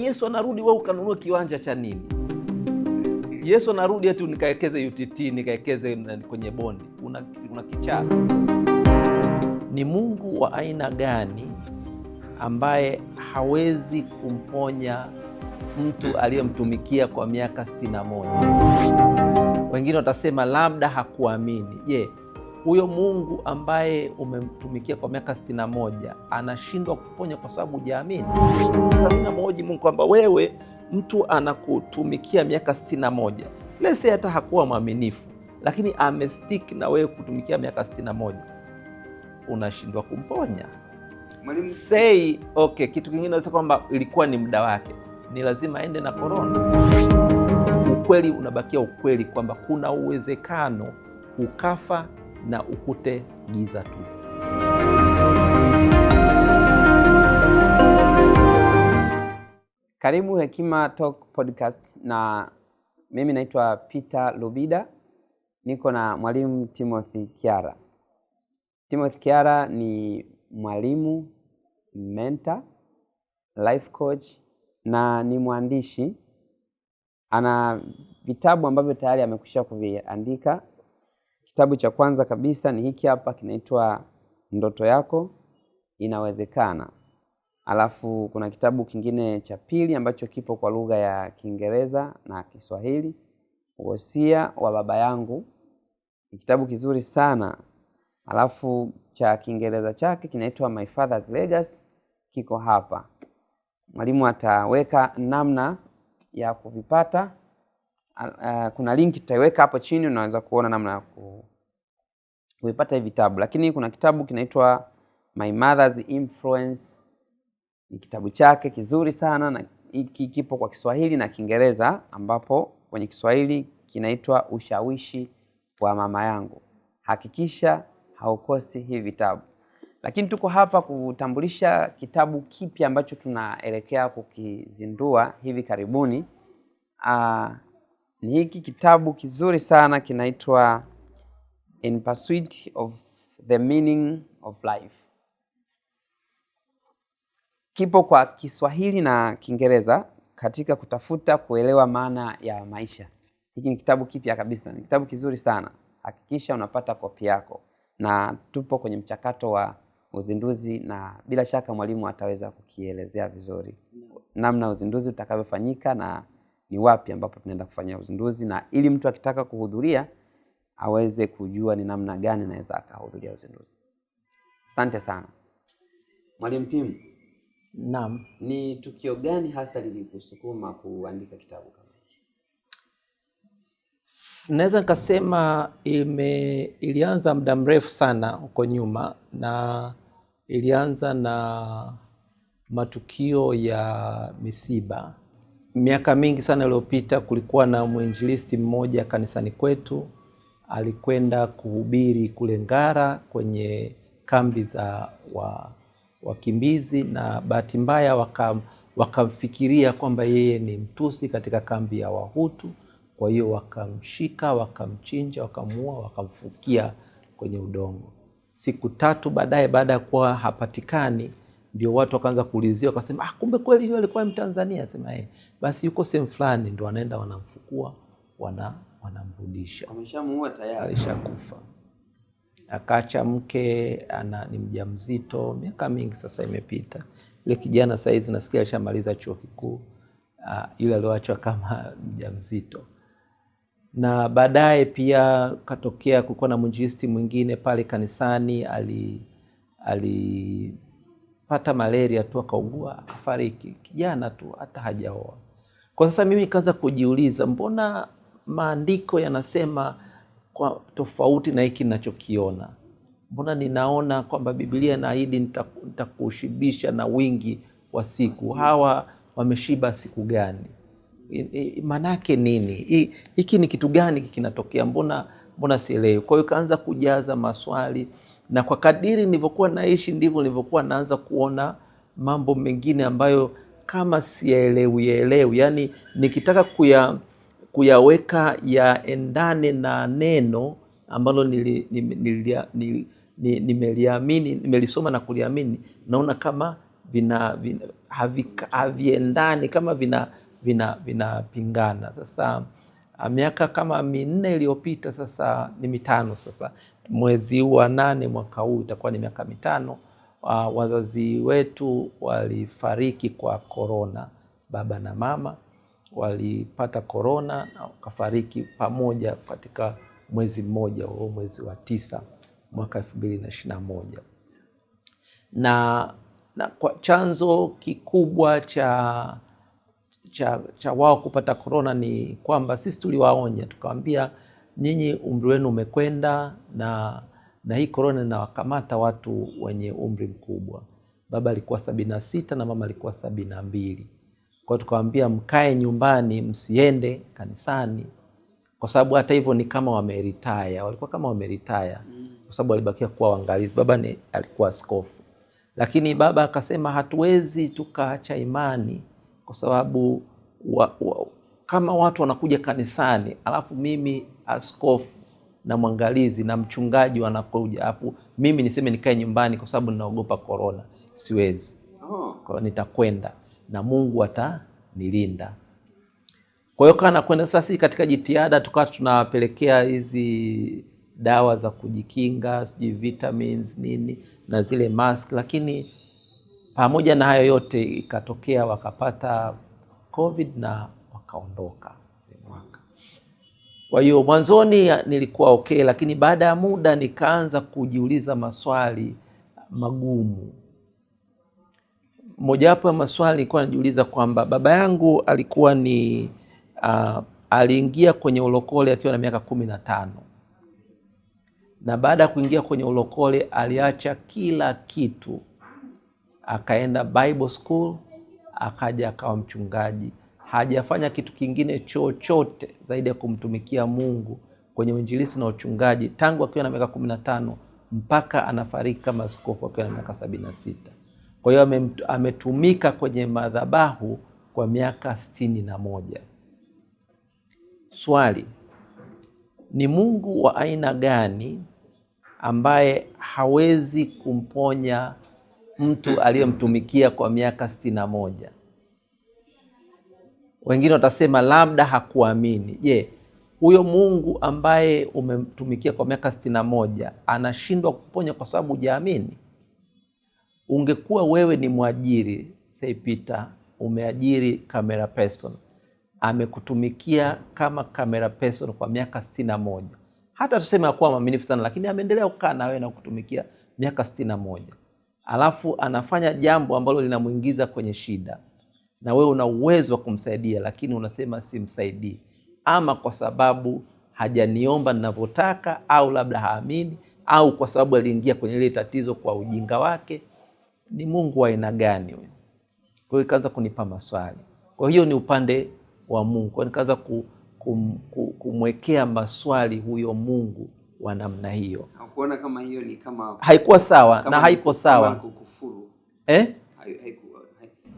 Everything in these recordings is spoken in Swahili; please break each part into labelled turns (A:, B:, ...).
A: Yesu anarudi, wewe ukanunua kiwanja cha nini? Yesu anarudi eti nikawekeze UTT, nikawekeze kwenye bondi. Una kichaa. Ni Mungu wa aina gani ambaye hawezi kumponya mtu aliyemtumikia kwa miaka 61? Wengine watasema labda hakuamini. Je, huyo Mungu ambaye umemtumikia kwa miaka 61 anashindwa kuponya kwa sababu hujaamini? Mimi namhoji Mungu kwamba wewe, mtu anakutumikia miaka 61, lese hata hakuwa mwaminifu, lakini amestick na wewe kutumikia miaka 61, unashindwa kumponya? Say okay. Kitu kingine naweza kwamba ilikuwa ni muda wake, ni lazima aende na korona. Ukweli unabakia ukweli kwamba kuna uwezekano ukafa na ukute giza tu.
B: Karibu Hekima Talk Podcast, na mimi naitwa Peter Lubida. Niko na mwalimu Timothy Kiara. Timothy Kiara ni mwalimu, mentor, life coach na ni mwandishi. Ana vitabu ambavyo tayari amekwisha kuviandika. Kitabu cha kwanza kabisa ni hiki hapa, kinaitwa Ndoto Yako Inawezekana. Alafu kuna kitabu kingine cha pili ambacho kipo kwa lugha ya Kiingereza na Kiswahili, Wosia wa Baba Yangu. Ni kitabu kizuri sana. Alafu cha Kiingereza chake kinaitwa My Father's Legacy, kiko hapa. Mwalimu ataweka namna ya kuvipata. Kuna link tutaiweka hapo chini, unaweza kuona namna ya kuvipata hivi vitabu. Lakini kuna kitabu kinaitwa My Mother's Influence. Ni kitabu chake kizuri sana, na hiki kipo kwa Kiswahili na Kiingereza, ambapo kwenye Kiswahili kinaitwa Ushawishi wa Mama Yangu. Hakikisha haukosi hivi vitabu. Lakini tuko hapa kutambulisha kitabu kipya ambacho tunaelekea kukizindua hivi karibuni. Ni hiki kitabu kizuri sana, kinaitwa In Pursuit of the Meaning of Life. Kipo kwa Kiswahili na Kiingereza, katika kutafuta kuelewa maana ya maisha. Hiki ni kitabu kipya kabisa, ni kitabu kizuri sana. Hakikisha unapata kopi yako, na tupo kwenye mchakato wa uzinduzi, na bila shaka mwalimu ataweza kukielezea vizuri namna uzinduzi utakavyofanyika na ni wapi ambapo tunaenda kufanya uzinduzi, na ili mtu akitaka kuhudhuria aweze kujua ni namna gani anaweza akahudhuria uzinduzi. Asante sana. Mwalimu Tim,
A: naam,
B: ni tukio gani hasa lilikusukuma kuandika kitabu kama hiki?
A: Naweza nikasema ilianza muda mrefu sana huko nyuma, na ilianza na matukio ya misiba. Miaka mingi sana iliyopita kulikuwa na mwinjilisti mmoja kanisani kwetu, alikwenda kuhubiri kule Ngara kwenye kambi za wakimbizi, na bahati mbaya wakamfikiria kwamba yeye ni mtusi katika kambi ya Wahutu. Kwa hiyo wakamshika, wakamchinja, wakamuua, wakamfukia kwenye udongo. Siku 3 baadaye, baada ya kuwa hapatikani, ndio watu wakaanza kuulizia, wakasema kumbe kweli yule alikuwa Mtanzania. Sema basi yuko sehemu fulani, ndio wanaenda wanamfukua, wanamrudisha.
B: Ameshamuua tayari,
A: alishakufa. Akaacha mke, ni mjamzito, miaka mingi sasa imepita. Yule kijana sasa hizi nasikia alishamaliza chuo kikuu, yule alioachwa kama mjamzito. Na baadaye pia katokea kulikuwa na mwinjilisti mwingine pale kanisani, alipata malaria tu, akaugua, akafariki. Kijana tu, hata hajaoa. Kwa sasa mimi nikaanza kujiuliza, mbona maandiko yanasema kwa tofauti na hiki ninachokiona? Mbona ninaona kwamba Biblia inaahidi nitakushibisha na wingi wa siku? Hawa wameshiba siku gani? Manake nini? Hiki ni kitu gani kinatokea? Mbona sielewi? Kwa hiyo kaanza kujaza maswali, na kwa kadiri nilivyokuwa naishi ndivyo nilivyokuwa naanza kuona mambo mengine ambayo kama siyaelewi. Yaani nikitaka kuyaweka yaendane na neno ambalo nimeliamini, nimelisoma na kuliamini, naona kama haviendani, kama vinapingana. Sasa miaka kama 4 iliyopita, sasa ni 5 sasa, mwezi wa 8 mwaka huu itakuwa ni miaka 5, wazazi wetu walifariki kwa korona. Baba na mama walipata korona na wakafariki pamoja katika mwezi mmoja, huo mwezi wa 9 mwaka 2021. Na kwa chanzo kikubwa cha wao kupata korona ni kwamba sisi tuliwaonya, tukawaambia nyinyi umri wenu umekwenda na hii korona inawakamata watu wenye umri mkubwa. Baba alikuwa 76 na mama alikuwa 72. Kwa tukawaambia mkae nyumbani, msiende kanisani, kwa sababu hata hivyo ni kama wameretire, walikuwa kama wameretire kwa sababu walibakia kuwa waangalizi. Baba alikuwa askofu, lakini baba akasema hatuwezi tukaacha imani, kwa sababu kama watu wanakuja kanisani alafu mimi askofu na mwangalizi na mchungaji wanakuja alafu mimi niseme nikae nyumbani kwa sababu ninaogopa korona, siwezi. Kwa nitakwenda na Mungu atanilinda. Kwa hiyo kana kwenda sasa katika jitihada tukawa tunawapelekea hizi dawa za kujikinga, sijui vitamins nini na zile mask, lakini pamoja na hayo yote ikatokea wakapata COVID na wakaondoka mwaka. Kwa hiyo mwanzoni nilikuwa okay, lakini baada ya muda nikaanza kujiuliza maswali magumu. Mojawapo ya maswali nilikuwa najiuliza kwamba baba yangu alikuwa aliingia kwenye ulokole akiwa na miaka 15. Na baada ya kuingia kwenye ulokole aliacha kila kitu, akaenda Bible school, akaja akawa mchungaji. Hajafanya kitu kingine chochote zaidi ya kumtumikia Mungu kwenye uinjilisti na uchungaji tangu akiwa na miaka 15 mpaka anafariki kama askofu akiwa na miaka 76. Kwa hiyo ametumika kwenye madhabahu kwa miaka 61. Swali, ni Mungu wa aina gani ambaye hawezi kumponya mtu aliyemtumikia kwa miaka 61? Wengine watasema labda hakuamini. Je, huyo Mungu ambaye umemtumikia kwa miaka 61 anashindwa kuponya kwa sababu hujaamini? Ungekuwa wewe ni mwajiri, say Peter, umeajiri camera person, amekutumikia kama camera person kwa miaka 61. Hata tuseme hakuwa mwaminifu sana, lakini ameendelea kukaa na wewe na kutumikia miaka 61. Alafu anafanya jambo ambalo linamuingiza kwenye shida, na wewe una uwezo wa kumsaidia, lakini unasema simsaidii, ama kwa sababu hajaniomba ninavyotaka, au labda haamini, au kwa sababu aliingia kwenye ile tatizo kwa ujinga wake. Ni Mungu wa aina gani huyo? Kwa hiyo ikaanza kunipa maswali. Kwa hiyo ni upande wa Mungu. Kwa hiyo nikaanza kumwekea maswali huyo Mungu wa namna hiyo.
B: Hakuona kama hiyo ni kama
A: haikuwa sawa na haipo sawa.
B: Kukufuru.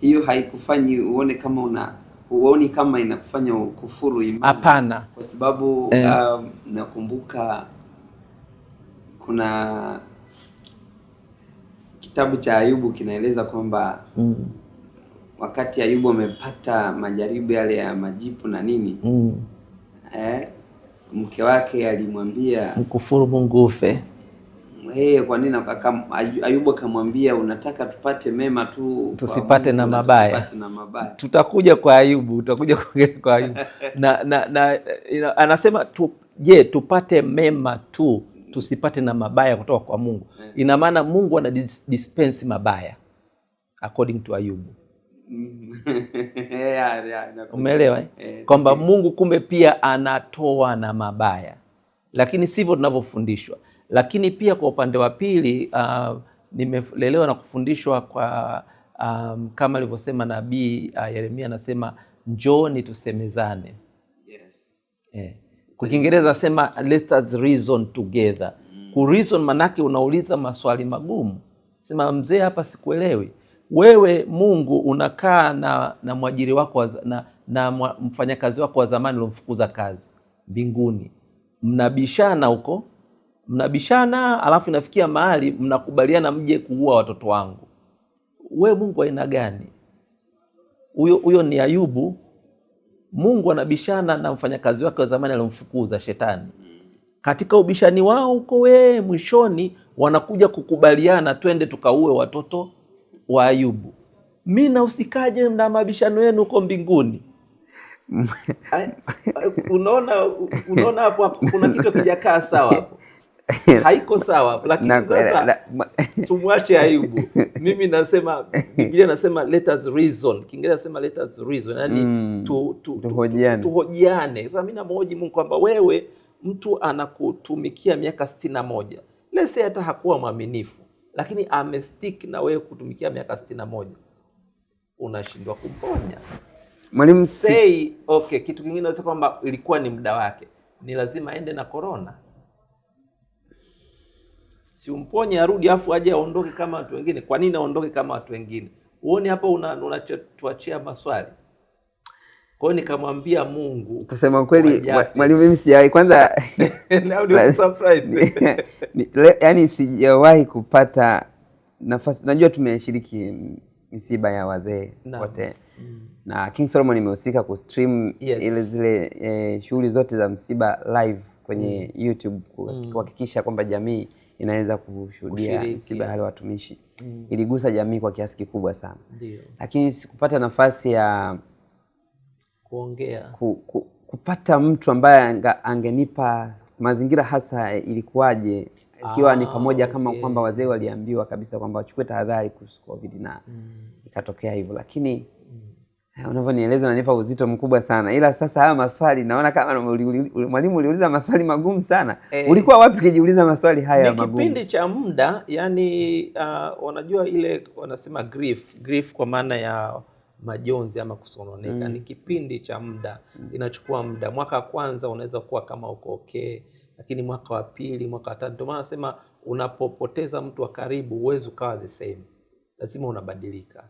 A: Hiyo
B: haikufanyi uone kama uoni kama inakufanya ukufuru imani.
A: Hapana.
B: Kwa sababu nakumbuka kuna kitabu cha Ayubu kinaeleza kwamba wakati Ayubu amepata majaribu yale ya majipu na nini, mke wake alimwambia
A: mkufuru Mungu ufe.
B: Kwa nini? Ayubu akamwambia unataka tupate mema tu,
A: tusipate na mabaya. Tutakuja kwa Ayubu, tutakuja kwa Ayubu. na anasema tupate mema tu, tusipate na mabaya kutoka kwa Mungu. Ina maana Mungu ana dispense mabaya according to Ayubu. Umeelewa? Kwamba Mungu kumbe pia anatoa na mabaya, lakini sivyo tunavyofundishwa. Lakini pia kwa upande wa pili nimelelewa na kufundishwa kwa kama alivyosema nabii Yeremia, anasema njooni tusemezane.
B: Yes.
A: Kwa Kiingereza sema let us reason together. Ku reason manake unauliza maswali magumu. Sema mzee, hapa sikuelewi. Wewe Mungu unakaa na mwajiri wako na mfanyakazi wako wa zamani uliomfukuza kazi mbinguni. Mnabishana huko. Mnabishana alafu inafikia mahali mnakubaliana mje kuua watoto wangu. we Mungu aina gani? Huyo ni Ayubu. Mungu anabishana na mfanyakazi wake wa zamani aliyomfukuza Shetani. Katika ubishani wao huko, mwishoni wanakuja kukubaliana, twende tukaue watoto wa Ayubu. Mimi na usikaje na mabishano yenu huko mbinguni. Unaona hapo kuna kitu kijakaa sawa hapo. Haiko sawa hapo, lakini sasa tumwache Ayubu. Mimi nasema, Biblia nasema let us reason. Kiingereza nasema let us reason. Yaani tuhojiane. Sasa mimi namhoji Mungu kwamba wewe, mtu anakutumikia miaka 61. Let's say hata hakuwa mwaminifu, lakini amestick na wewe kutumikia miaka 61. Unashindwa kumponya.
B: Mwalimu,
A: say okay, kitu kingine naweza kwamba ilikuwa ni muda wake. Ni lazima aende na corona. Si umponye arudi afu aje aondoke kama watu wengine. Kwa nini aondoke kama watu wengine? Uone hapo unatuachia maswali. Kwa hiyo nikamwambia Mungu,
B: kusema kweli mwalimu, mimi sijawahi kwanza yaani sijawahi kupata nafasi. Najua tumeshiriki misiba ya wazee wote na King Solomon imehusika kustream zile shughuli zote za msiba live kwenye YouTube kuhakikisha kwamba jamii inaweza kushuhudia msiba hali watumishi. Iligusa jamii kwa kiasi kikubwa sana.
A: Ndio.
B: Lakini sikupata nafasi ya
A: kuongea
B: kupata mtu ambaye angenipa mazingira hasa ilikuwaje, ikiwa ni pamoja kama kwamba wazee waliambiwa kabisa kwamba wachukue tahadhari kuhusu COVID na ikatokea hivyo. Lakini unavyonieleza unanipa uzito mkubwa sana. Ila sasa haya maswali naona kama mwalimu uliuliza maswali magumu sana. Ulikuwa wapi kijiuliza maswali haya magumu?
A: Ni kipindi cha muda, yani wanajua ile wanasema grief kwa maana ya majonzi ama kusononeka. Ni kipindi cha muda, inachukua muda. Mwaka wa kwanza unaweza kuwa kama uko okay, lakini mwaka wa pili, mwaka wa tatu, ndio maana nasema unapopoteza mtu wa karibu huwezi ukawa the same. Lazima unabadilika.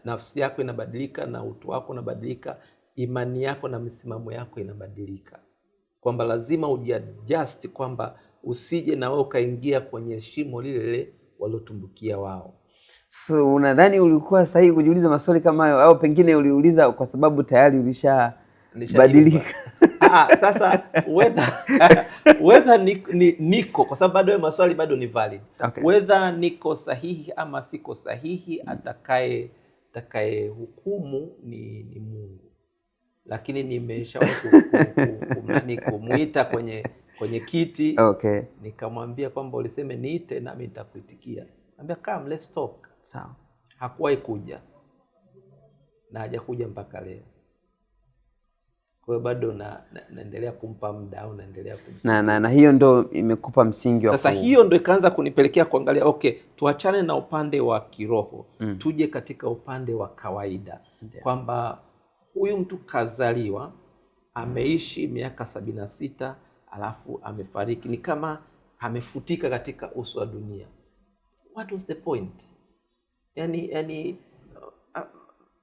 A: Nafsi yako inabadilika na utu wako unabadilika, imani yako na misimamo yako inabadilika. Kwamba lazima ujiadjust, kwamba usije na wewe ukaingia kwenye shimo lile waliotumbukia wao.
B: So unadhani ulikuwa sahihi kujiuliza maswali kama hayo, au pengine uliuliza kwa sababu tayari ulishabadilika?
A: Sasa whether niko, kwa sababu bado maswali bado ni valid. Okay. Whether niko sahihi ama siko sahihi, atakaye hukumu ni Mungu. Lakini nimeshawahi kumuita kwenye kiti.
B: Okay.
A: Nikamwambia kwamba uliseme niite nami nitakuitikia. Ambia come let's talk.
B: Sawa.
A: Hakuwahi kuja. Na hajakuja mpaka leo. Kwa hiyo bado naendelea kumpa muda au naendelea kumsaidia.
B: Na hiyo ndo imekupa msingi wa
A: sasa. Hiyo ndo ikaanza kunipelekea kuangalia, okay, tuachane na upande wa kiroho, tuje katika upande wa kawaida. Kwamba huyu mtu kazaliwa, ameishi miaka 76, alafu amefariki, ni kama amefutika katika uso wa dunia. What was the point? Yani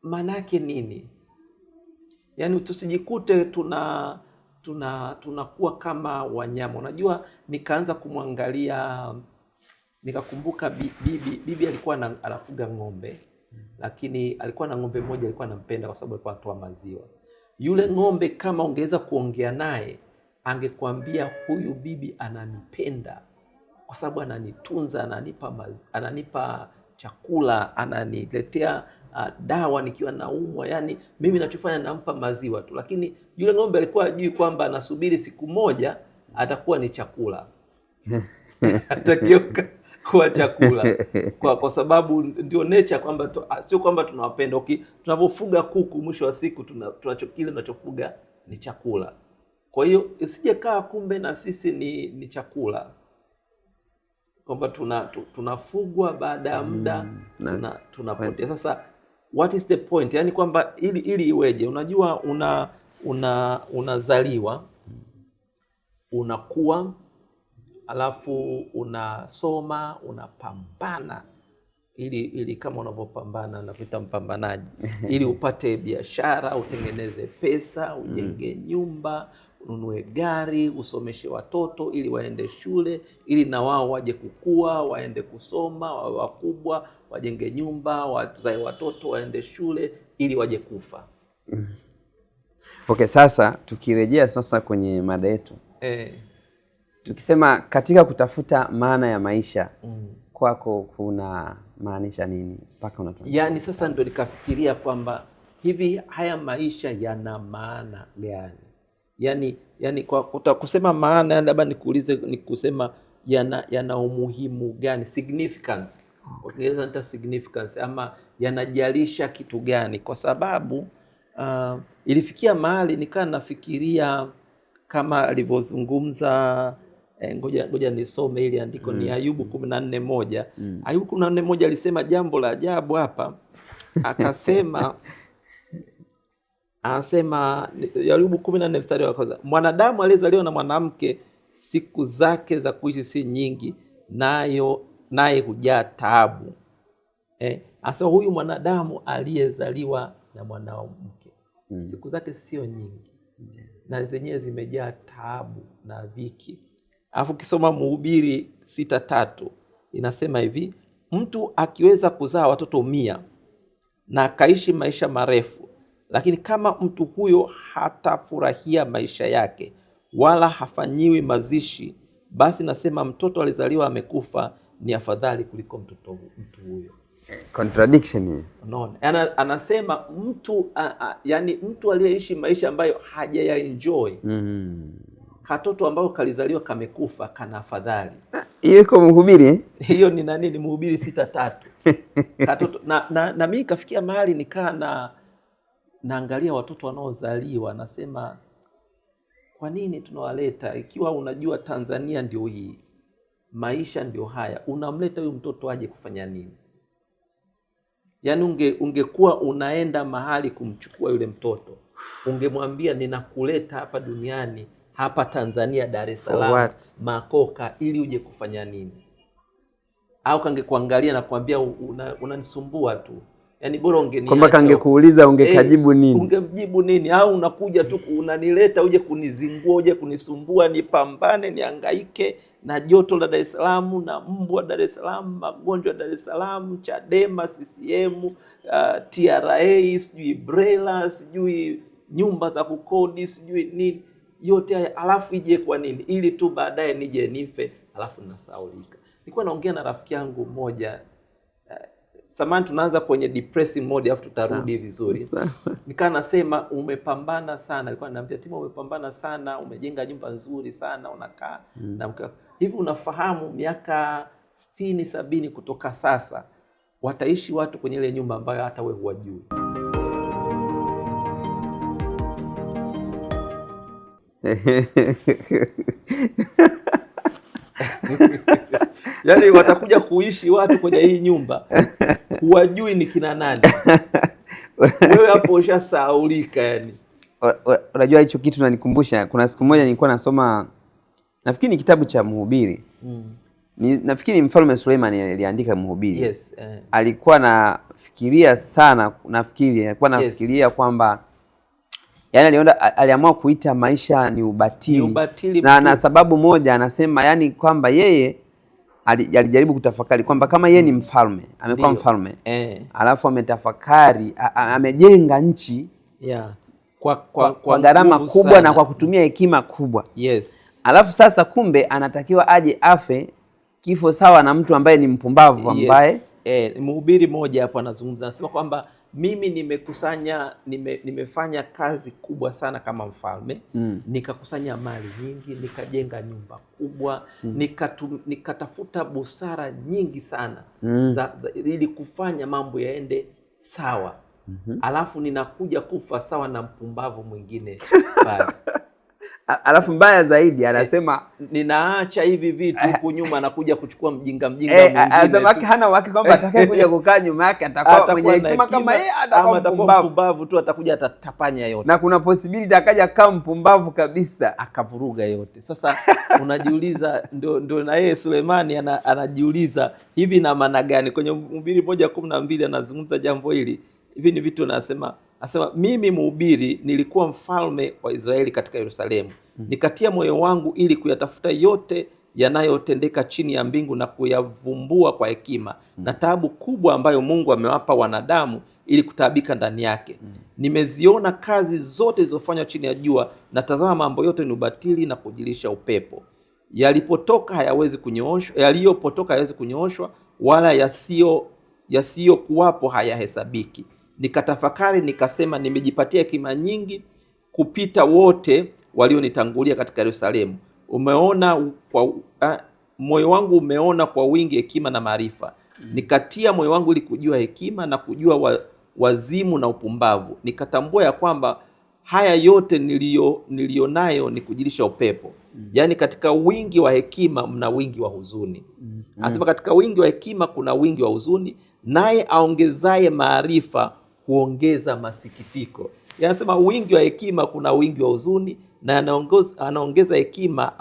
A: manake nini? Yani tusijikute tunakuwa kama wanyama. Unajua, nikaanza kumwangalia, nikakumbuka bibi alikuwa anafuga ng'ombe, lakini alikuwa na ng'ombe mmoja alikuwa anampenda kwa sababu alikuwa anatoa maziwa. Yule ng'ombe kama ungeweza kuongea naye, angekwambia huyu bibi ananipenda kwa sababu ananitunza, ananipa chakula, ananiletea dawa nikiwa naumwa. Yani mimi nachofanya nampa maziwa tu, lakini yule ng'ombe alikuwa hajui kwamba anasubiri siku moja atakuwa ni chakula. Atageuka kuwa chakula. Kwa sababu ndio nature, kwamba sio kwamba tunawapenda. Okay, tunavofuga kuku, mwisho wa siku tunachokile tunachofuga ni chakula. Kwa hiyo isije kaa kumbe na sisi ni chakula, kwamba tunafugwa baada ya muda tunapotea. Sasa what is the point? Yani kwamba ili iweje? Unajua, unazaliwa, unakuwa, alafu unasoma, unapambana ili kama unavyopambana na kuita mpambanaji ili upate biashara, utengeneze pesa, ujenge nyumba, ununue gari, usomeshe watoto ili waende shule, ili na wao waje kukua, waende kusoma, wawe wakubwa, wajenge nyumba, wazae watoto, waende shule ili waje kufa.
B: Okay, sasa tukirejea sasa kwenye mada yetu. Tukisema katika kutafuta maana ya maisha, kwako kuna maanisha nini mpaka unatoa?
A: Yaani sasa ndio nikafikiria kwamba hivi haya maisha yana maana gani? Yaani kwa kusema maana, labda nikuulize, nikusema yana umuhimu gani, significance. Ukieleza nita significance, ama yanajalisha kitu gani? Kwa sababu ilifikia mahali nikaa nafikiria kama alivyozungumza, ngoja nisome ili andiko, ni Ayubu 14:1. Ayubu 14:1 alisema jambo la ajabu hapa. Akasema Ayubu 14 mstari wa kwanza, mwanadamu aliyezaliwa na mwanamke siku zake za kuishi si nyingi, naye hujaa taabu. Asema huyu mwanadamu aliyezaliwa na mwanamke siku zake sio nyingi, na zenyewe zimejaa taabu na dhiki. Alafu kisoma Mhubiri 6:3 inasema hivi, mtu akiweza kuzaa watoto 100 na akaishi maisha marefu, lakini kama mtu huyo hatafurahia maisha yake wala hafanyiwi mazishi, basi nasema mtoto alizaliwa amekufa ni afadhali kuliko mtu huyo.
B: Contradiction.
A: Unaona? Anasema mtu yani mtu aliyeishi maisha ambayo hajayaenjoy, katoto ambao kalizaliwa kamekufa kana afadhali.
B: Hiyo iko Mhubiri?
A: Hiyo ni nani? Ni Mhubiri 6:3. Katoto na mimi kafikia mahali nikaa naangalia watoto wanaozaliwa, nasema kwa nini tunawaleta, ikiwa unajua Tanzania ndio hii, maisha ndio haya, unamleta huyu mtoto aje kufanya nini? Yaani ungekuwa unaenda mahali kumchukua yule mtoto, ungemwambia ninakuleta hapa duniani, hapa Tanzania, Dar es Salaam, Makoka, ili uje kufanya nini? Au kangekuangalia na kuambia unanisumbua tu. Yaani bora ungeniacha.
B: Kwamba kangekuuliza ungekajibu nini?
A: Ungemjibu nini? Au unakuja tu unanileta uje kunizingua, uje kunisumbua, nipambane, nihangaike na joto la Dar es Salaam, na mbu wa Dar es Salaam, magonjwa ya Dar es Salaam, Chadema, CCM, TRA, sijui BRELA, sijui nyumba za kukodi, sijui nini. Yote haya alafu ije kwa nini? Ili tu baadaye nije nife alafu nasaulika. Nilikuwa naongea na rafiki yangu mmoja, samani tunaanza kwenye depressing mode afu tutarudi vizuri. Nikaa nasema umepambana sana, alikuwa ananiambia Timo umepambana sana, umejenga nyumba nzuri sana, unakaa na hivi unafahamu miaka 60-70 kutoka sasa wataishi watu kwenye ile nyumba ambayo hata wewe huwajui. Yaani watakuja kuishi watu kwenye hii nyumba huwajui ni kina nani. Wewe hapo ushasahaulika yani.
B: Unajua hicho kitu nanikumbusha, kuna siku moja nilikuwa nasoma, nafikiri ni kitabu cha Mhubiri. Nafikiri Mfalme Suleiman aliandika Mhubiri.
A: Yes.
B: Alikuwa nafikiria sana, alikuwa nafikiria kwamba yani aliamua kuita maisha ni ubatili. Na sababu moja anasema yani kwamba yeye alijaribu kutafakari kwamba kama yeye ni mfalme, amekuwa mfalme, alafu ametafakari, amejenga nchi kwa gharama kubwa sana, na kwa kutumia hekima kubwa.
A: Yes.
B: Alafu sasa kumbe anatakiwa aje afe kifo sawa na mtu ambaye ni mpumbavu ambaye
A: Mhubiri moja hapo anazungumza, anasema kwamba mimi nimefanya kazi kubwa sana kama mfalme, nikakusanya mali nyingi, nikajenga nyumba kubwa, nikatafuta busara nyingi sana ili kufanya mambo yaende sawa. Alafu ninakuja kufa sawa na mpumbavu mwingine pale.
B: Alafu mbaya zaidi anasema
A: ninaacha hivi vitu huku nyuma, nakuja kuchukua mjinga mwingine.
B: Anasema hana wake kwamba atakaye kuja kukaa nyuma yake atakuwa mwenye hekima kama yeye, atakuwa
A: mpumbavu tu, atakuja atatapanya yote.
B: Na kuna possibility akaja kama mpumbavu kabisa
A: akavuruga yote. Sasa unajiuliza, ndio na yeye Sulemani anajiuliza hivi na maana gani? Kwenye Mhubiri 1:12 anazungumza jambo hili. Hivi ni vitu anasema mimi Mhubiri nilikuwa mfalme wa Israeli katika Yerusalemu. Nikatia moyo wangu ili kuyatafuta yote yanayotendeka chini ya mbingu na kuyavumbua kwa hekima na taabu kubwa ambayo Mungu amewapa wanadamu ili kutaabika ndani yake. Nimeziona kazi zote zilizofanywa chini ya jua, na tazama mambo yote ni ubatili na kujilisha upepo. Yalipotoka hayawezi kunyooshwa, yaliyopotoka hayawezi kunyooshwa, wala yasiyo kuwapo hayahesabiki. Nikatafakari nikasema, nimejipatia hekima nyingi kupita wote walionitangulia katika Yerusalemu. Moyo wangu umeona kwa wingi hekima na maarifa. Nikatia moyo wangu ili kujua hekima na kujua wazimu na upumbavu. Nikatambua ya kwamba haya yote nilionayo ni kujilisha upepo. Yaani katika wingi wa hekima mna wingi wa huzuni. Anasema katika wingi wa hekima kuna wingi wa huzuni, naye aongezaye maarifa huongeza masikitiko. Anasema wingi wa hekima kuna wingi wa huzuni, na anaongeza hekima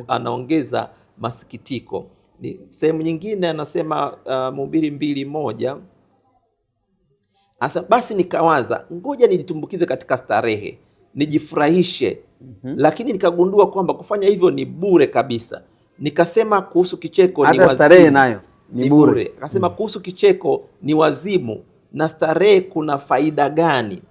A: anaongeza masikitiko. Ni sehemu nyingine anasema Mhubiri 2:1, anasema basi nikawaza, ngoja nijitumbukize katika starehe, nijifurahishe. Lakini nikagundua kwamba kufanya hivyo ni bure kabisa. Nikasema kuhusu kicheko ni wazimu.
B: Starehe nayo ni bure.
A: Akasema kuhusu kicheko ni wazimu, na starehe kuna faida gani?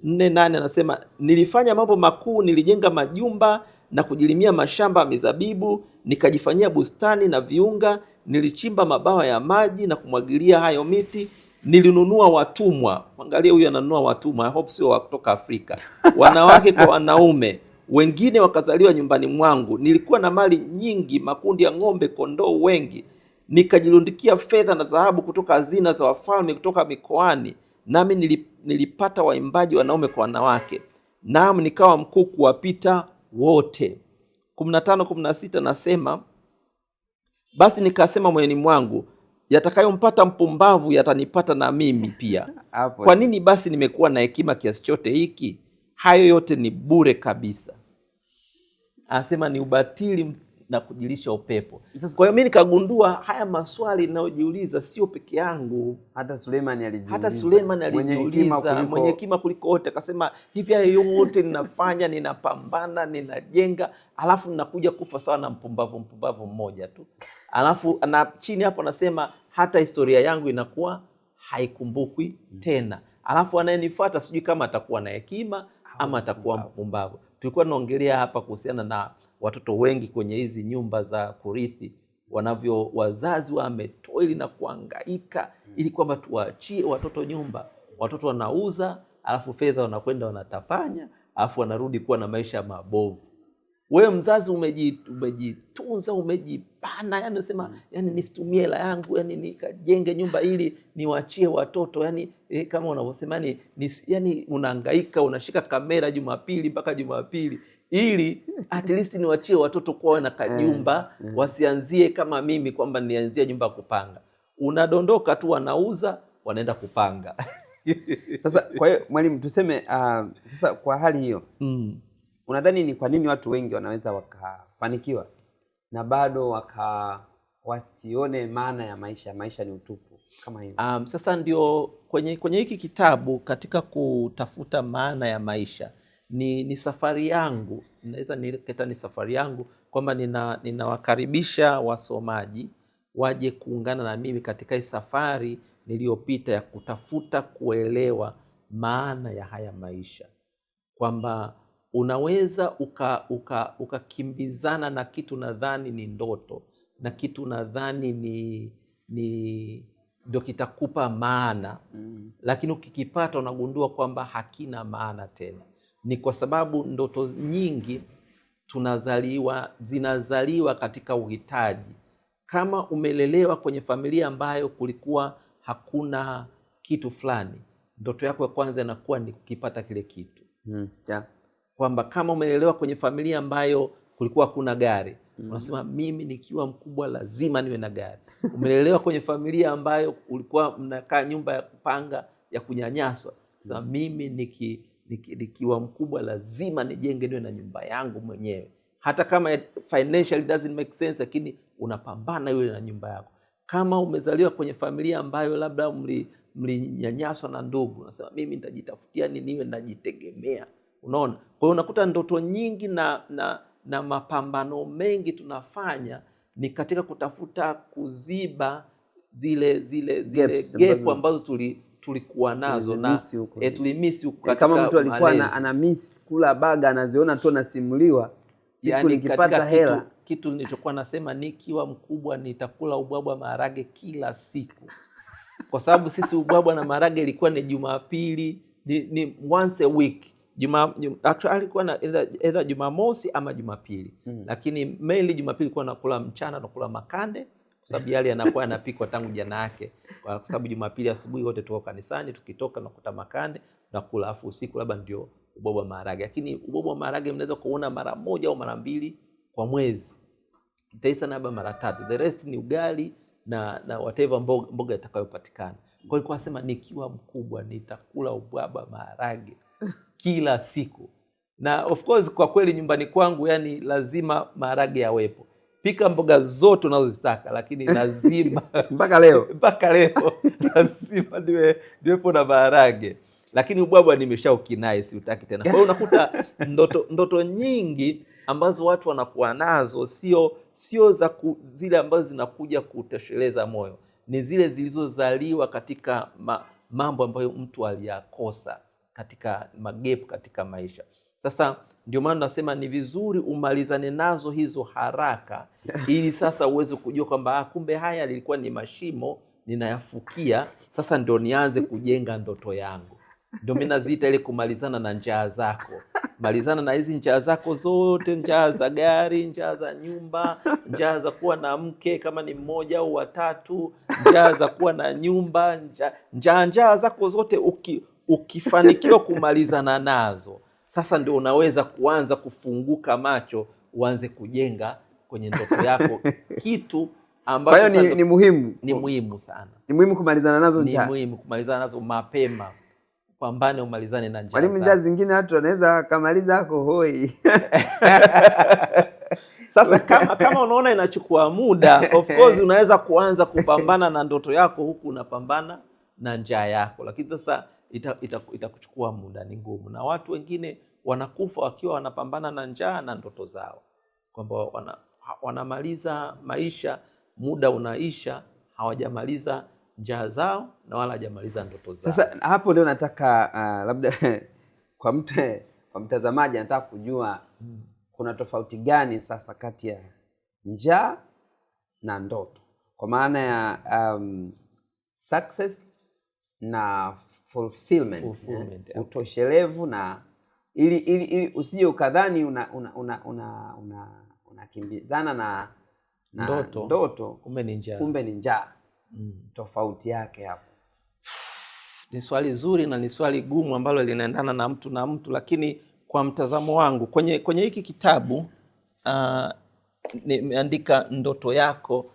A: 4:8 anasema nilifanya mambo makuu, nilijenga majumba na kujilimia mashamba ya mizabibu, nikajifanyia bustani na viunga, nilichimba mabawa ya maji na kumwagilia hayo miti, nilinunua watumwa. Angalia, huyu ananunua watumwa, I hope sio wa kutoka Afrika. Wanawake kwa wanaume, wengine wakazaliwa nyumbani mwangu. Nilikuwa na mali nyingi, makundi ya ng'ombe, kondoo wengi. Nikajirundikia fedha na dhahabu kutoka hazina za wafalme, kutoka mikoani. Nami nilipata waimbaji wanaume kwa wanawake. Naam, nikawa mkuu kuwapita wote. 15:16 nasema basi nikasema moyoni mwangu, yatakayompata mpumbavu yatanipata na mimi pia. Kwa nini basi nimekuwa na hekima kiasi chote hiki? Hayo yote ni bure kabisa. Anasema ni ubatili na kujilisha upepo. Kwa hiyo mimi nikagundua haya maswali ninayojiuliza sio peke yangu.
B: Hata Suleiman alijiuliza.
A: Mwenye hekima kuliko wote akasema, hivi haya yote ninafanya, ninapambana, ninajenga, alafu ninakuja kufa sawa na mpumbavu mmoja tu. Alafu na chini hapo anasema hata historia yangu inakuwa haikumbukwi tena. Alafu anayenifuata sijui kama atakuwa na hekima ama atakuwa mpumbavu. Tulikuwa tunaongelea hapa kuhusiana na watoto wengi kwenye hizi nyumba za kurithi, wanavyo wazazi wametoili na kuhangaika ili kwamba tuwaachie watoto nyumba. Watoto wanauza, alafu fedha wanakwenda wanatapanya, alafu wanarudi kuwa na maisha mabovu. Wewe mzazi umejitunza, umejipana, yani unasema yani nisitumie hela yangu, yani nikajenge nyumba ili niwaachie watoto, yani kama unavyosema yani unahangaika, unashika kamera Jumapili mpaka Jumapili ili at least niwaachie watoto kwa na kajumba, wasianzie kama mimi kwamba nianzie nyumba kupanga. Unadondoka tu, wanauza, wanaenda kupanga.
B: Sasa kwa hiyo mwalimu, tuseme sasa kwa hali hiyo unadhani ni kwa nini watu wengi wanaweza wakafanikiwa na bado wasione maana ya maisha? Maisha ni utupu kama hiyo.
A: Sasa ndio kwenye hiki kitabu, katika kutafuta maana ya maisha, ni safari yangu, naweza nileta ni safari yangu kwamba ninawakaribisha wasomaji waje kuungana na mimi katika hii safari niliyopita ya kutafuta kuelewa maana ya haya maisha, kwamba unaweza ukakimbizana na kitu nadhani ni ndoto, na kitu nadhani ndio kitakupa maana, lakini ukikipata unagundua kwamba hakina maana tena. Ni kwa sababu ndoto nyingi zinazaliwa katika uhitaji. Kama umelelewa kwenye familia ambayo kulikuwa hakuna kitu fulani, ndoto yako ya kwanza inakuwa ni kukipata kile kitu. Kwamba kama umelelewa kwenye familia ambayo kulikuwa hakuna gari, unasema mimi nikiwa mkubwa lazima niwe na gari. Umelelewa kwenye familia ambayo ulikuwa mnakaa nyumba ya kupanga ya kunyanyaswa, sasa mimi nikiwa mkubwa lazima nijenge niwe na nyumba yangu mwenyewe. Hata kama financially doesn't make sense, lakini unapambana yule na nyumba yako. Kama umezaliwa kwenye familia ambayo labda mlinyanyaswa na ndugu, unasema mimi nitajitafutia niwe najitegemea. Unaona? Kwa hiyo unakuta ndoto nyingi na mapambano mengi tunafanya ni katika kutafuta kuziba zile gap ambazo tulikuwa nazo na tulimisi huko katika
B: kama mtu alikuwa ana miss kula baga anaziona tu nasimuliwa siku nikipata hela.
A: Kitu nilichokuwa nasema nikiwa mkubwa nitakula ubwabwa maharage kila siku. Kwa sababu sisi ubwabwa na maharage ilikuwa ni Jumapili, ni once a week. Actually alikuwa na either Jumamosi ama Jumapili. Lakini mainly Jumapili ilikuwa nakula mchana na kula makande kwa sababu yale yanakuwa yanapikwa tangu jana yake. Kwa sababu Jumapili asubuhi wote tuko kanisani, tukitoka na kuta makande na kula, afu usiku labda ndio ubwabwa maharage. Lakini ubwabwa maharage mnaweza kuona mara moja au mara mbili kwa mwezi. Itaisa labda mara 3. The rest ni ugali na whatever mboga itakayopatikana. Kwa hiyo nasema nikiwa mkubwa nitakula ubwabwa maharage kila siku. Na of course kwa kweli nyumbani kwangu yani lazima maharage yawepo. Pika mboga zote unazozitaka lakini lazima
B: mpaka leo
A: lazima niwepo na maharage. Lakini ubwabwa nimeshaukinai, siutaki tena. Kwa hiyo unakuta ndoto nyingi ambazo watu wanakuwa nazo sio za zile ambazo zinakuja kutosheleza moyo. Ni zile zilizozaliwa katika mambo ambayo mtu aliyakosa katika magep katika maisha. Sasa ndio maana nasema ni vizuri umalizane nazo hizo haraka ili sasa uweze kujua kwamba kumbe haya lilikuwa ni mashimo ninayafukia, sasa ndio nianze kujenga ndoto yangu. Ndio mimi naziita ile kumalizana na njaa zako. Malizana na hizi njaa zako zote, njaa za gari, njaa za nyumba, njaa za kuwa na mke kama ni mmoja au watatu, njaa za kuwa na nyumba, njaa zako zote ukifanikiwa kumalizana nazo, sasa ndio unaweza kuanza kufunguka macho, uanze kujenga kwenye ndoto yako kitu ambacho
B: ni muhimu.
A: Ni muhimu sana.
B: Ni muhimu kumalizana nazo njaa.
A: Ni muhimu kumalizana nazo mapema. Pambane umalizane na njaa.
B: Mwalimu, njaa zingine watu wanaweza kamaliza hako hoi.
A: Sasa kama unaona inachukua muda, of course unaweza kuanza kupambana na ndoto yako huku unapambana na njaa yako. Lakini sasa itakuchukua muda, ni ngumu. Na watu wengine wanakufa wakiwa wanapambana na njaa na ndoto zao. Kwamba wanamaliza maisha, muda unaisha, hawajamaliza njaa zao na wala hajamaliza ndoto zao.
B: Sasa hapo leo nataka labda kwa mtazamaji anataka kujua kuna tofauti gani sasa kati ya njaa na ndoto, kwa maana ya success na fulfillment. Utoshelevu na ili usije ukadhani unakimbizana na ndoto kumbe ni njaa. Tofauti yake hapo.
A: Ni swali zuri na ni swali gumu ambalo linaendana na mtu, lakini kwa mtazamo wangu kwenye hiki kitabu nimeandika ndoto yako,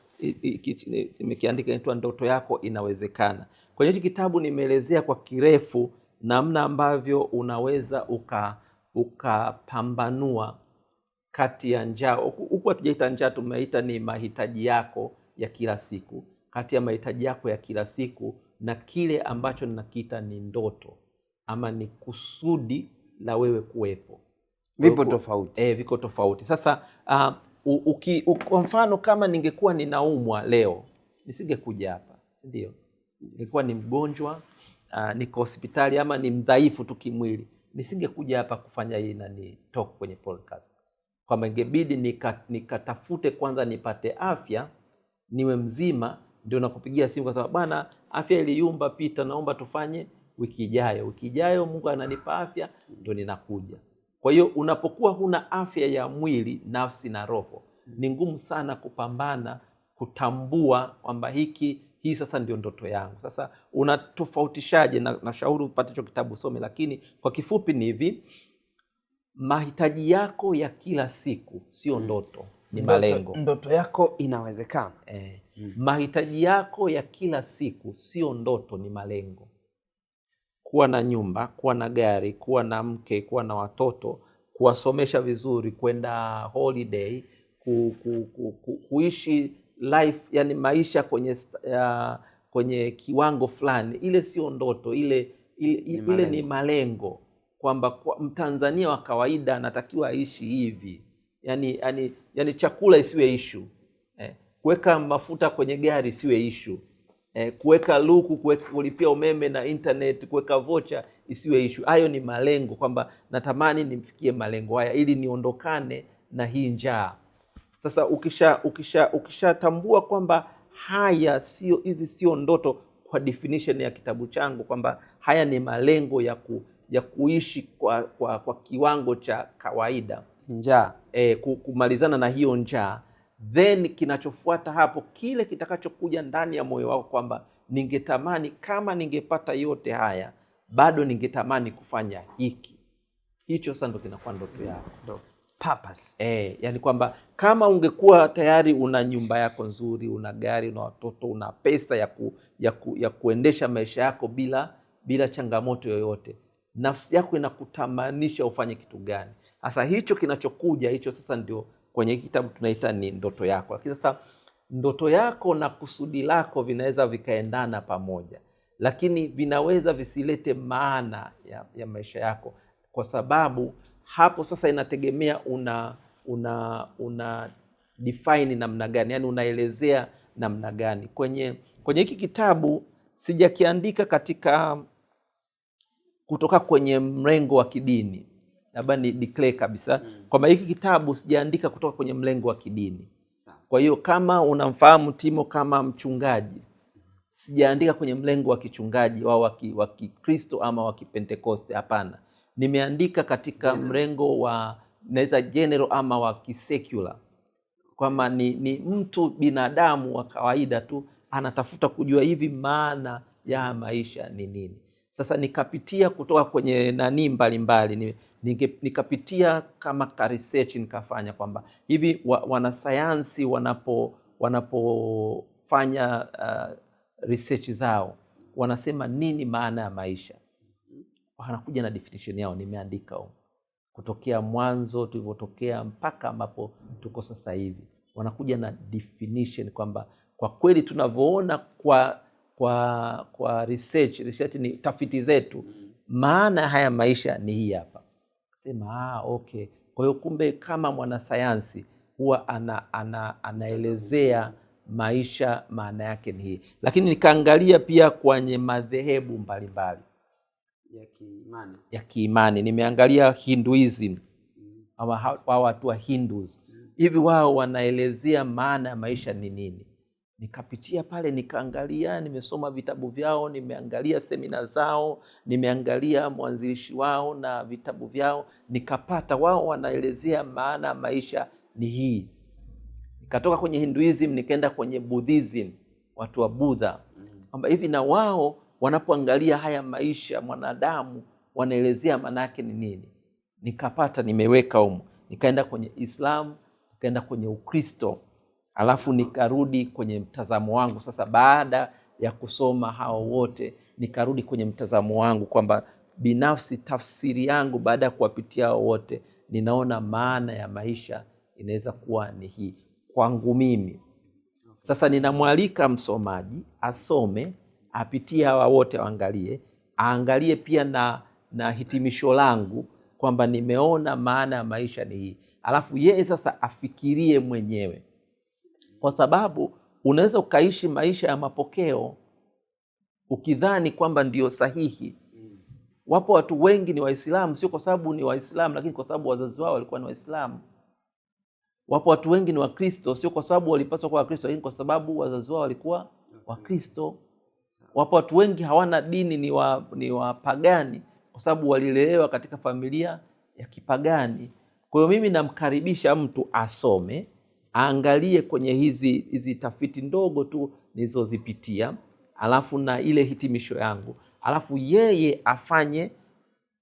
A: nimekiandika inaitwa Ndoto Yako Inawezekana. Kwenye hiki kitabu nimeelezea kwa kirefu namna ambavyo unaweza ukapambanua kati ya njaa. Huku hatujaita njaa, tumeita ni mahitaji yako ya kila siku. Kati ya mahitaji yako ya kila siku na kile ambacho ninakiita ni ndoto ama ni kusudi la wewe kuwepo.
B: Vipo tofauti.
A: Viko tofauti. Sasa kwa mfano kama ningekuwa ninaumwa leo, nisingekuja hapa, si ndio? Ningekuwa ni mgonjwa, niko hospitali ama ni mdhaifu tu kimwili, nisingekuja hapa kufanya hii na ni talk kwenye podcast. Kwamba ingebidi nikatafute kwanza nipate afya, niwe mzima, ndio nakupigia simu kwa sababu bwana afya iliyumba Peter, naomba tufanye wiki ijayo Mungu ananipa afya ndio ninakuja. Kwa hiyo unapokuwa huna afya ya mwili, nafsi na roho, ni ngumu sana kupambana kutambua kwamba hii sasa ndio ndoto yangu. Sasa unatofautishaje? Na shauri upate hicho kitabu some, lakini kwa kifupi ni hivi: mahitaji yako ya kila siku sio ndoto, ni malengo.
B: Ndoto yako inawezekana.
A: Mahitaji yako ya kila siku sio ndoto, ni malengo. Kuwa na nyumba, kuwa na gari, kuwa na mke, kuwa na watoto, kuwasomesha vizuri, kwenda holiday, kuishi life, yani maisha kwenye kiwango fulani, ile sio ndoto, ile ni malengo. kwamba kwa Mtanzania wa kawaida anatakiwa aishi hivi, yani chakula isiwe issue, kuweka mafuta kwenye gari isiwe issue, kuweka luku, kulipia umeme na internet, kuweka vocha isiwe issue. Hayo ni malengo, kwamba natamani nimfikie malengo haya ili niondokane na hii njaa. Sasa ukishatambua kwamba hizi sio ndoto kwa definition ya kitabu changu, kwamba haya ni malengo ya kuishi kwa kiwango cha kawaida,
B: njaa,
A: kumalizana na hiyo njaa, then kinachofuata hapo, kile kitakachokuja ndani ya moyo wako kwamba ningetamani kama ningepata yote haya bado ningetamani kufanya hiki, hicho sasa ndo kinakuwa ndoto yako,
B: purpose.
A: Yani kwamba kama ungekuwa tayari una nyumba yako nzuri, una gari, una watoto, una pesa ya kuendesha maisha yako bila changamoto yoyote, nafsi yako inakutamanisha ufanye kitu gani? Sasa hicho kinachokuja, hicho sasa ndio kwenye kitabu tunaita ni ndoto yako. Lakini sasa ndoto yako na kusudi lako vinaweza vikaendana pamoja, lakini vinaweza visilete maana ya maisha yako, kwa sababu hapo sasa inategemea una define namna gani, yani unaelezea namna gani. Kwenye hiki kitabu sijakiandika kutoka kwenye mrengo wa kidini, labda ni declare kabisa kwamba hiki kitabu sijaandika kutoka kwenye mrengo wa kidini. Kwa hiyo kama unamfahamu Timo kama mchungaji, sijaandika kwenye mrengo wa kichungaji wa Kikristo ama wa Kipentekoste, hapana. Nimeandika katika mrengo wa naweza general ama wa kisecular, kwamba ni mtu binadamu wa kawaida tu anatafuta kujua hivi maana ya maisha ni nini. Sasa nikapitia kutoka kwenye mbalimbali, nikapitia kama ka research, nikafanya kwamba hivi wanasayansi wanapofanya research zao wanasema nini maana ya maisha, wanakuja na definition yao. Nimeandika kutokea mwanzo tulivyotokea mpaka ambapo tuko sasa hivi, wanakuja na definition kwamba kwa kweli tunavyoona kwa research ni tafiti zetu, maana haya maisha ni hii hapa. Sema okay, kwa hiyo kumbe kama mwanasayansi huwa anaelezea maisha maana yake ni hii. Lakini nikaangalia pia kwenye madhehebu mbalimbali ya kiimani. Nimeangalia Hinduism, wao watu wa Hindus, hivi wao wanaelezea maana ya maisha ni nini. Nikapitia pale, nikaangalia, nimesoma vitabu vyao, nimeangalia semina zao, nimeangalia mwanzilishi wao na vitabu vyao, nikapata wao wanaelezea maana ya maisha ni hii. Nikatoka kwenye Hinduism nikaenda kwenye Buddhism, watu wa Buddha, kwamba hivi na wao wanapoangalia haya maisha mwanadamu wanaelezea maana yake ni nini. Nikapata, nimeweka huko. Nikaenda kwenye Islam, nikaenda kwenye Ukristo, alafu nikarudi kwenye mtazamo wangu. Sasa baada ya kusoma hao wote, nikarudi kwenye mtazamo wangu kwamba binafsi tafsiri yangu baada ya kuwapitia hao wote, ninaona maana ya maisha inaweza kuwa ni hii kwangu mimi. Sasa ninamwalika msomaji asome, apitie hawa wote, aangalie pia na hitimisho langu kwamba nimeona maana ya maisha ni hii. Alafu yeye sasa afikirie mwenyewe, kwa sababu unaweza ukaishi maisha ya mapokeo ukidhani kwamba ndio sahihi. Wapo watu wengi ni Waislamu, sio kwa sababu ni Waislamu, lakini kwa sababu wazazi wao walikuwa ni Waislamu. Wapo watu wengi ni Wakristo, sio kwa sababu walipaswa kuwa Wakristo, lakini kwa sababu wazazi wao walikuwa Wakristo. Wapo watu wengi hawana dini, ni wapagani, kwa sababu walilelewa katika familia ya kipagani. Kwa hiyo mimi namkaribisha mtu asome, aangalie kwenye hizi tafiti ndogo tu nilizozipitia, alafu na ile hitimisho yangu, alafu yeye afanye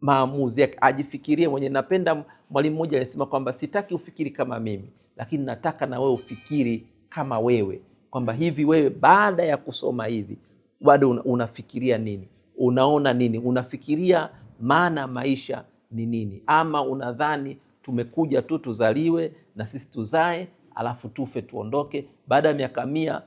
A: maamuzi yake, ajifikirie mwenyewe. Napenda mwalimu mmoja alisema kwamba sitaki ufikiri kama mimi, lakini nataka na wewe ufikiri kama wewe, kwamba hivi wewe baada ya kusoma hivi bado unafikiria nini, unaona nini, unafikiria maana maisha ni nini, ama unadhani tumekuja tu tuzaliwe na sisi tuzae alafu tufe tuondoke baada ya miaka 100.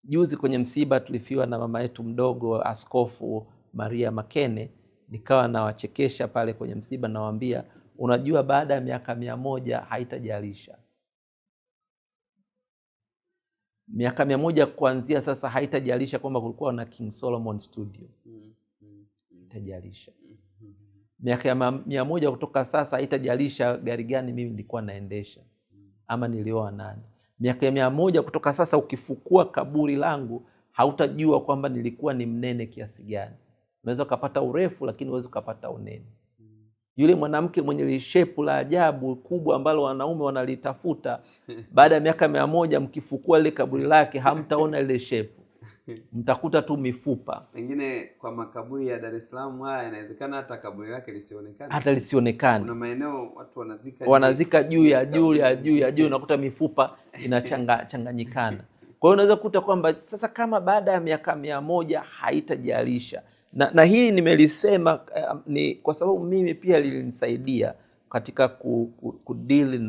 A: Juzi kwenye msiba tulifiwa na mama yetu mdogo Askofu Maria Makene, nikawa nawachekesha pale kwenye msiba, nawaambia unajua baada ya miaka 100 haitajalisha. Miaka 100 kuanzia sasa haitajalisha kwamba kulikuwa na King Solomon Studio. Haitajalisha. Miaka 100 kutoka sasa haitajalisha gari gani mimi nilikuwa naendesha ama nilioa nani. Miaka 100 kutoka sasa ukifukua kaburi langu hautajua kwamba nilikuwa ni mnene kiasi gani. Unaweza kupata urefu lakini huwezi kupata unene. Yule mwanamke mwenye lishepu la ajabu kubwa ambalo wanaume wanalitafuta, baada ya miaka 100 mkifukua ile kaburi lake hamtaona ile shepu. Mtakuta tu mifupa.
B: Pengine kwa makaburi ya Dar es Salaam haya inawezekana hata kaburi lake lisionekane.
A: Hata lisionekane.
B: Kuna maeneo watu
A: wanazika juu ya juu unakuta mifupa inachanganyikana. Kwa hiyo unaweza kukuta kwamba sasa kama baada ya miaka 100 haitajalisha. Na hili nimelisema ni kwa sababu mimi pia lilinisaidia katika kudeal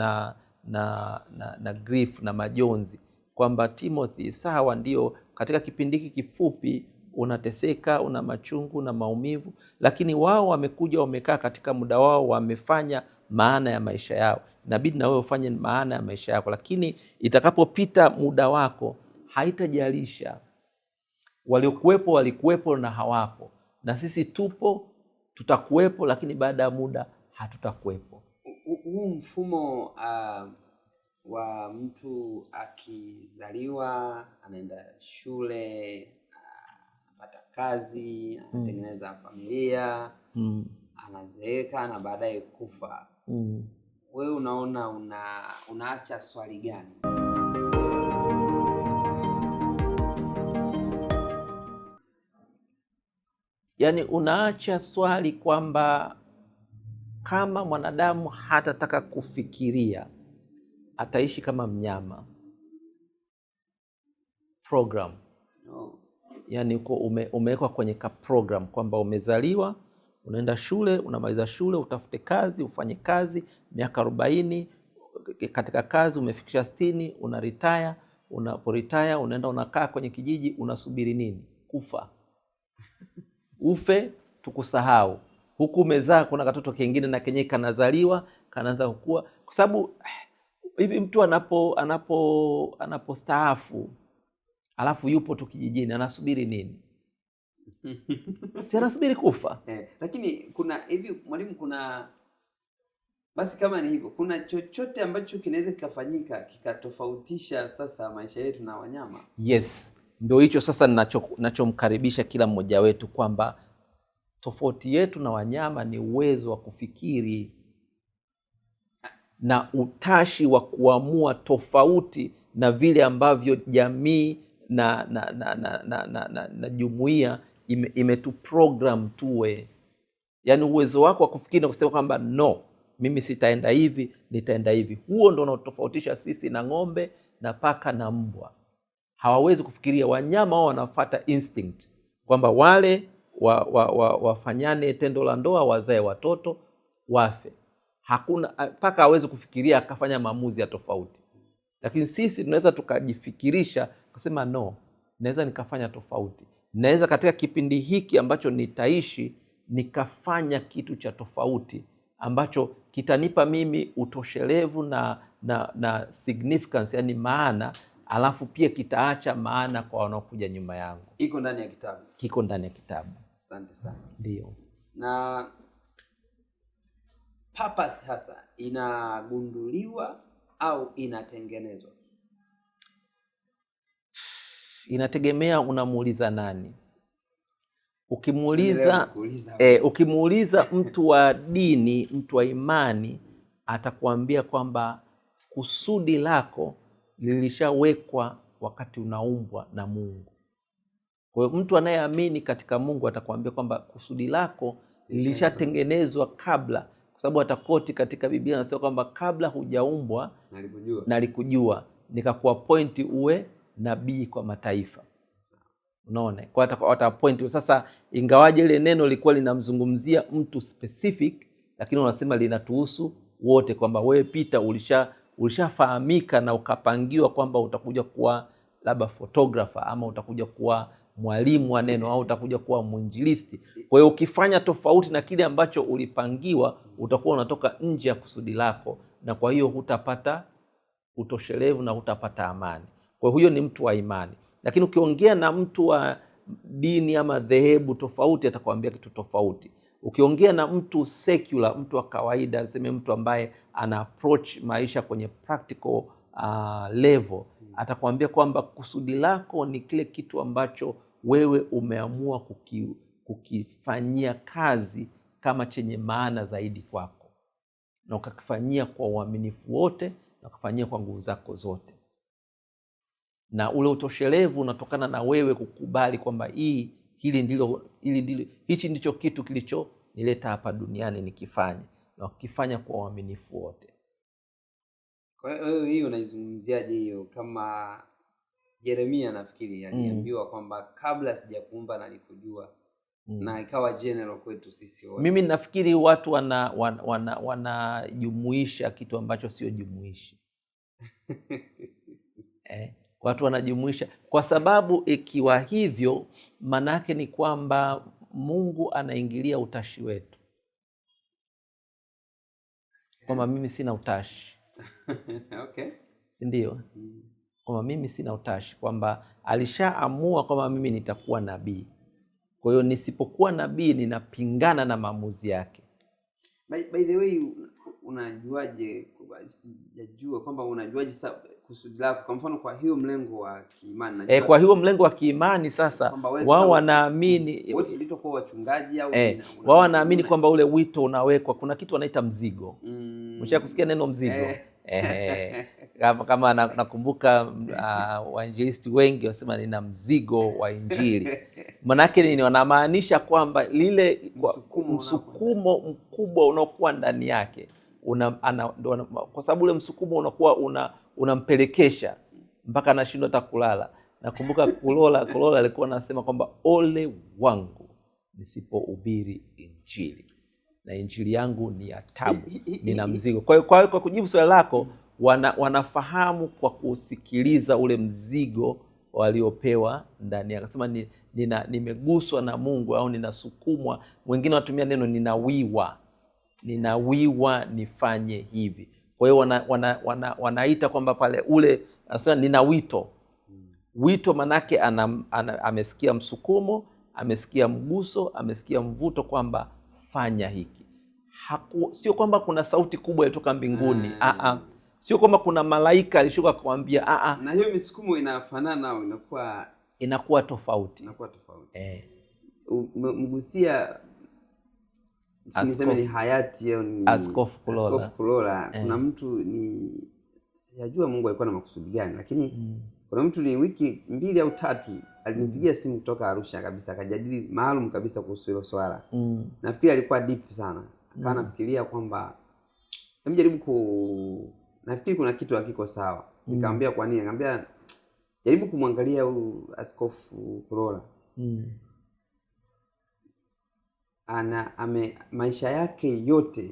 A: na grief na majonzi, kwamba Timothy, sawa ndio katika kipindi hiki kifupi unateseka, una machungu na maumivu, lakini wao wamekuja wamekaa katika muda wao, wamefanya maana ya maisha yao. Inabidi na wewe ufanye maana ya maisha yako, lakini itakapopita muda wako haitajalisha. Waliokuwepo walikuwepo na hawapo, na sisi tupo, tutakuwepo, lakini baada ya muda hatutakuwepo.
B: Huu mfumo wa mtu akizaliwa anaenda shule, anapata kazi, anatengeneza familia, anazeeka na baadaye kufa. Wewe unaona unaacha swali gani?
A: Yaani unaacha swali kwamba kama mwanadamu hatataka kufikiria, ataishi kama mnyama. Program. Yaani uko umewekwa kwenye ka program kwamba umezaliwa, unaenda shule, unamaliza shule, utafute kazi, ufanye kazi, miaka 40, katika kazi umefikisha 60, una retire, unaporetire unaenda unakaa kwenye kijiji, unasubiri nini? Kufa. Ufe tukusahau. Huku umezaa kuna katoto kingine na kenye kanazaliwa, kanaanza kukua. Kwa sababu hivi mtu anapostaafu alafu yupo tu kijijini, anasubiri nini? Si anasubiri kufa.
B: Lakini kuna hivi mwalimu, kuna basi kama ni hivyo, kuna chochote ambacho kinaweza kikafanyika kikatofautisha sasa maisha yetu na wanyama?
A: Yes. Ndio hicho sasa ninachomkaribisha kila mmoja wetu, kwamba tofauti yetu na wanyama ni uwezo wa kufikiri na utashi wa kuamua tofauti na vile ambavyo jamii na jumuiya imetuprogram tuwe. Yaani uwezo wako wa kufikiri na kusema kwamba no, mimi sitaenda hivi, nitaenda hivi. Huo ndio unaotofautisha sisi na ng'ombe na paka na mbwa. Hawawezi kufikiria. Wanyama wao wanafuata instinct kwamba wale wafanyane tendo la ndoa, wazae watoto, wafe. Hakuna paka hawezi kufikiria akafanya maamuzi ya tofauti. Lakini sisi tunaweza tukajifikirisha kusema no, naweza nikafanya tofauti. Naweza katika kipindi hiki ambacho nitaishi nikafanya kitu cha tofauti ambacho kitanipa mimi utoshelevu na significance, yani maana, alafu pia kitaacha maana kwa wanaokuja nyuma yangu.
B: Iko ndani ya kitabu.
A: Kiko ndani ya kitabu.
B: Asante sana.
A: Ndio.
B: Na purpose hasa inagunduliwa au inatengenezwa?
A: Inategemea unamuuliza nani. Ukimuuliza mtu wa dini, mtu wa imani, atakwambia kwamba kusudi lako lilishawekwa wakati unaumbwa na Mungu. Kwa hiyo mtu anayeamini katika Mungu atakwambia kwamba kusudi lako lilishatengenezwa kabla, kwa sababu atakoti katika Biblia anasema kwamba kabla hujaumbwa nalikujua, nikakuappoint uwe nabii kwa mataifa. Unaona? Kwa ataappoint. Sasa ingawaje ile neno lilikuwa linamzungumzia mtu specific, lakini unasema linatuhusu wote, kwamba wewe Peter ulishafahamika na ukapangiwa kwamba utakuja kuwa labda photographer ama utakuja kuwa mwalimu wa neno au utakuja kuwa mwinjilisti. Kwa hiyo ukifanya tofauti na kile ambacho ulipangiwa, utakuwa unatoka nje ya kusudi lako, na kwa hiyo hutapata utoshelevu na hutapata amani. Kwa hiyo ni mtu wa imani. Lakini ukiongea na mtu wa dini ama dhehebu tofauti, atakwambia kitu tofauti. Ukiongea na mtu secular, mtu wa kawaida, sema mtu ambaye ana approach maisha kwenye practical level, atakwambia kwamba kusudi lako ni kile kitu ambacho wewe umeamua kukifanyia kazi kama chenye maana zaidi kwako, na ukakifanyia kwa uaminifu wote, na ukafanyia kwa nguvu zako zote. Na ule utoshelevu unatokana na wewe kukubali kwamba hichi ndicho kitu kilichonileta hapa duniani nikifanye, na ukifanya kwa uaminifu wote.
B: Kwa hiyo hiyo unaizungumziaje hiyo? Kama Yeremia nafikiri aliambiwa kwamba kabla sijakuumba nalikujua, na ikawa general kwetu sisi wote.
A: Mimi nafikiri watu wanajumuisha kitu ambacho sio jumuishi. Watu wanajumuisha kwa sababu ikiwa hivyo, maana yake ni kwamba Mungu anaingilia utashi wetu, kwamba mimi sina utashi.
B: Okay.
A: Si ndio? Kwamba mimi sina utashi, kwamba alishaamua kwamba mimi nitakuwa nabii. Kwa hiyo nisipokuwa nabii ninapingana na maamuzi yake.
B: By the way, unajuaje, sijajua kwamba unajuaje kusudi lako, kwa mfano kwa hiyo mlengo wa kiimani?
A: Kwa hiyo mlengo wa kiimani sasa wao wanaamini
B: wote ilitokuwa wachungaji au
A: wao wanaamini kwamba ule wito unawekwa, kuna kitu wanaita mzigo. Umeshakusikia neno mzigo? Kama nakumbuka wainjilisti wengi wasema nina mzigo wa Injili. Manake nini? Wanamaanisha kwamba lile msukumo mkubwa unaokuwa ndani yake kwa sababu ule msukumo unakuwa unampelekesha mpaka anashindwa hata kulala. Nakumbuka Kulola alikuwa anasema kwamba ole wangu nisipohubiri Injili, na Injili yangu ni ya taabu, nina mzigo. Kwa kujibu swali lako, wanafahamu kwa kusikiliza ule mzigo waliopewa ndani. Akasema nimeguswa na Mungu, au ninasukumwa. Wengine watumia neno ninawiwa nifanye hivi. Kwa hiyo wanaita kwamba pale ule anasema nina wito. Wito manake amesikia msukumo, amesikia mguso, amesikia mvuto kwamba fanya hiki. Sio kwamba kuna sauti kubwa ilitoka mbinguni. Sio kwamba kuna malaika alishuka kumwambia.
B: Na hiyo misukumo inafanana au
A: inakuwa tofauti.
B: Mgusia ni hayati au ni
A: Askofu
B: Kulola. Kuna mtu sijajua Mungu alikuwa na makusudi gani, lakini kuna mtu ni wiki 2 au 3 alinipigia simu kutoka Arusha kabisa, akajadili maalum kabisa kuhusu hilo swala. Nafikiri alikuwa deep sana. Akawa anafikiria kwamba nafikiri kuna kitu hakiko sawa. Nikamwambia kwa nini? Nikamwambia jaribu kumwangalia huyu Askofu Kulola. Maisha yake yote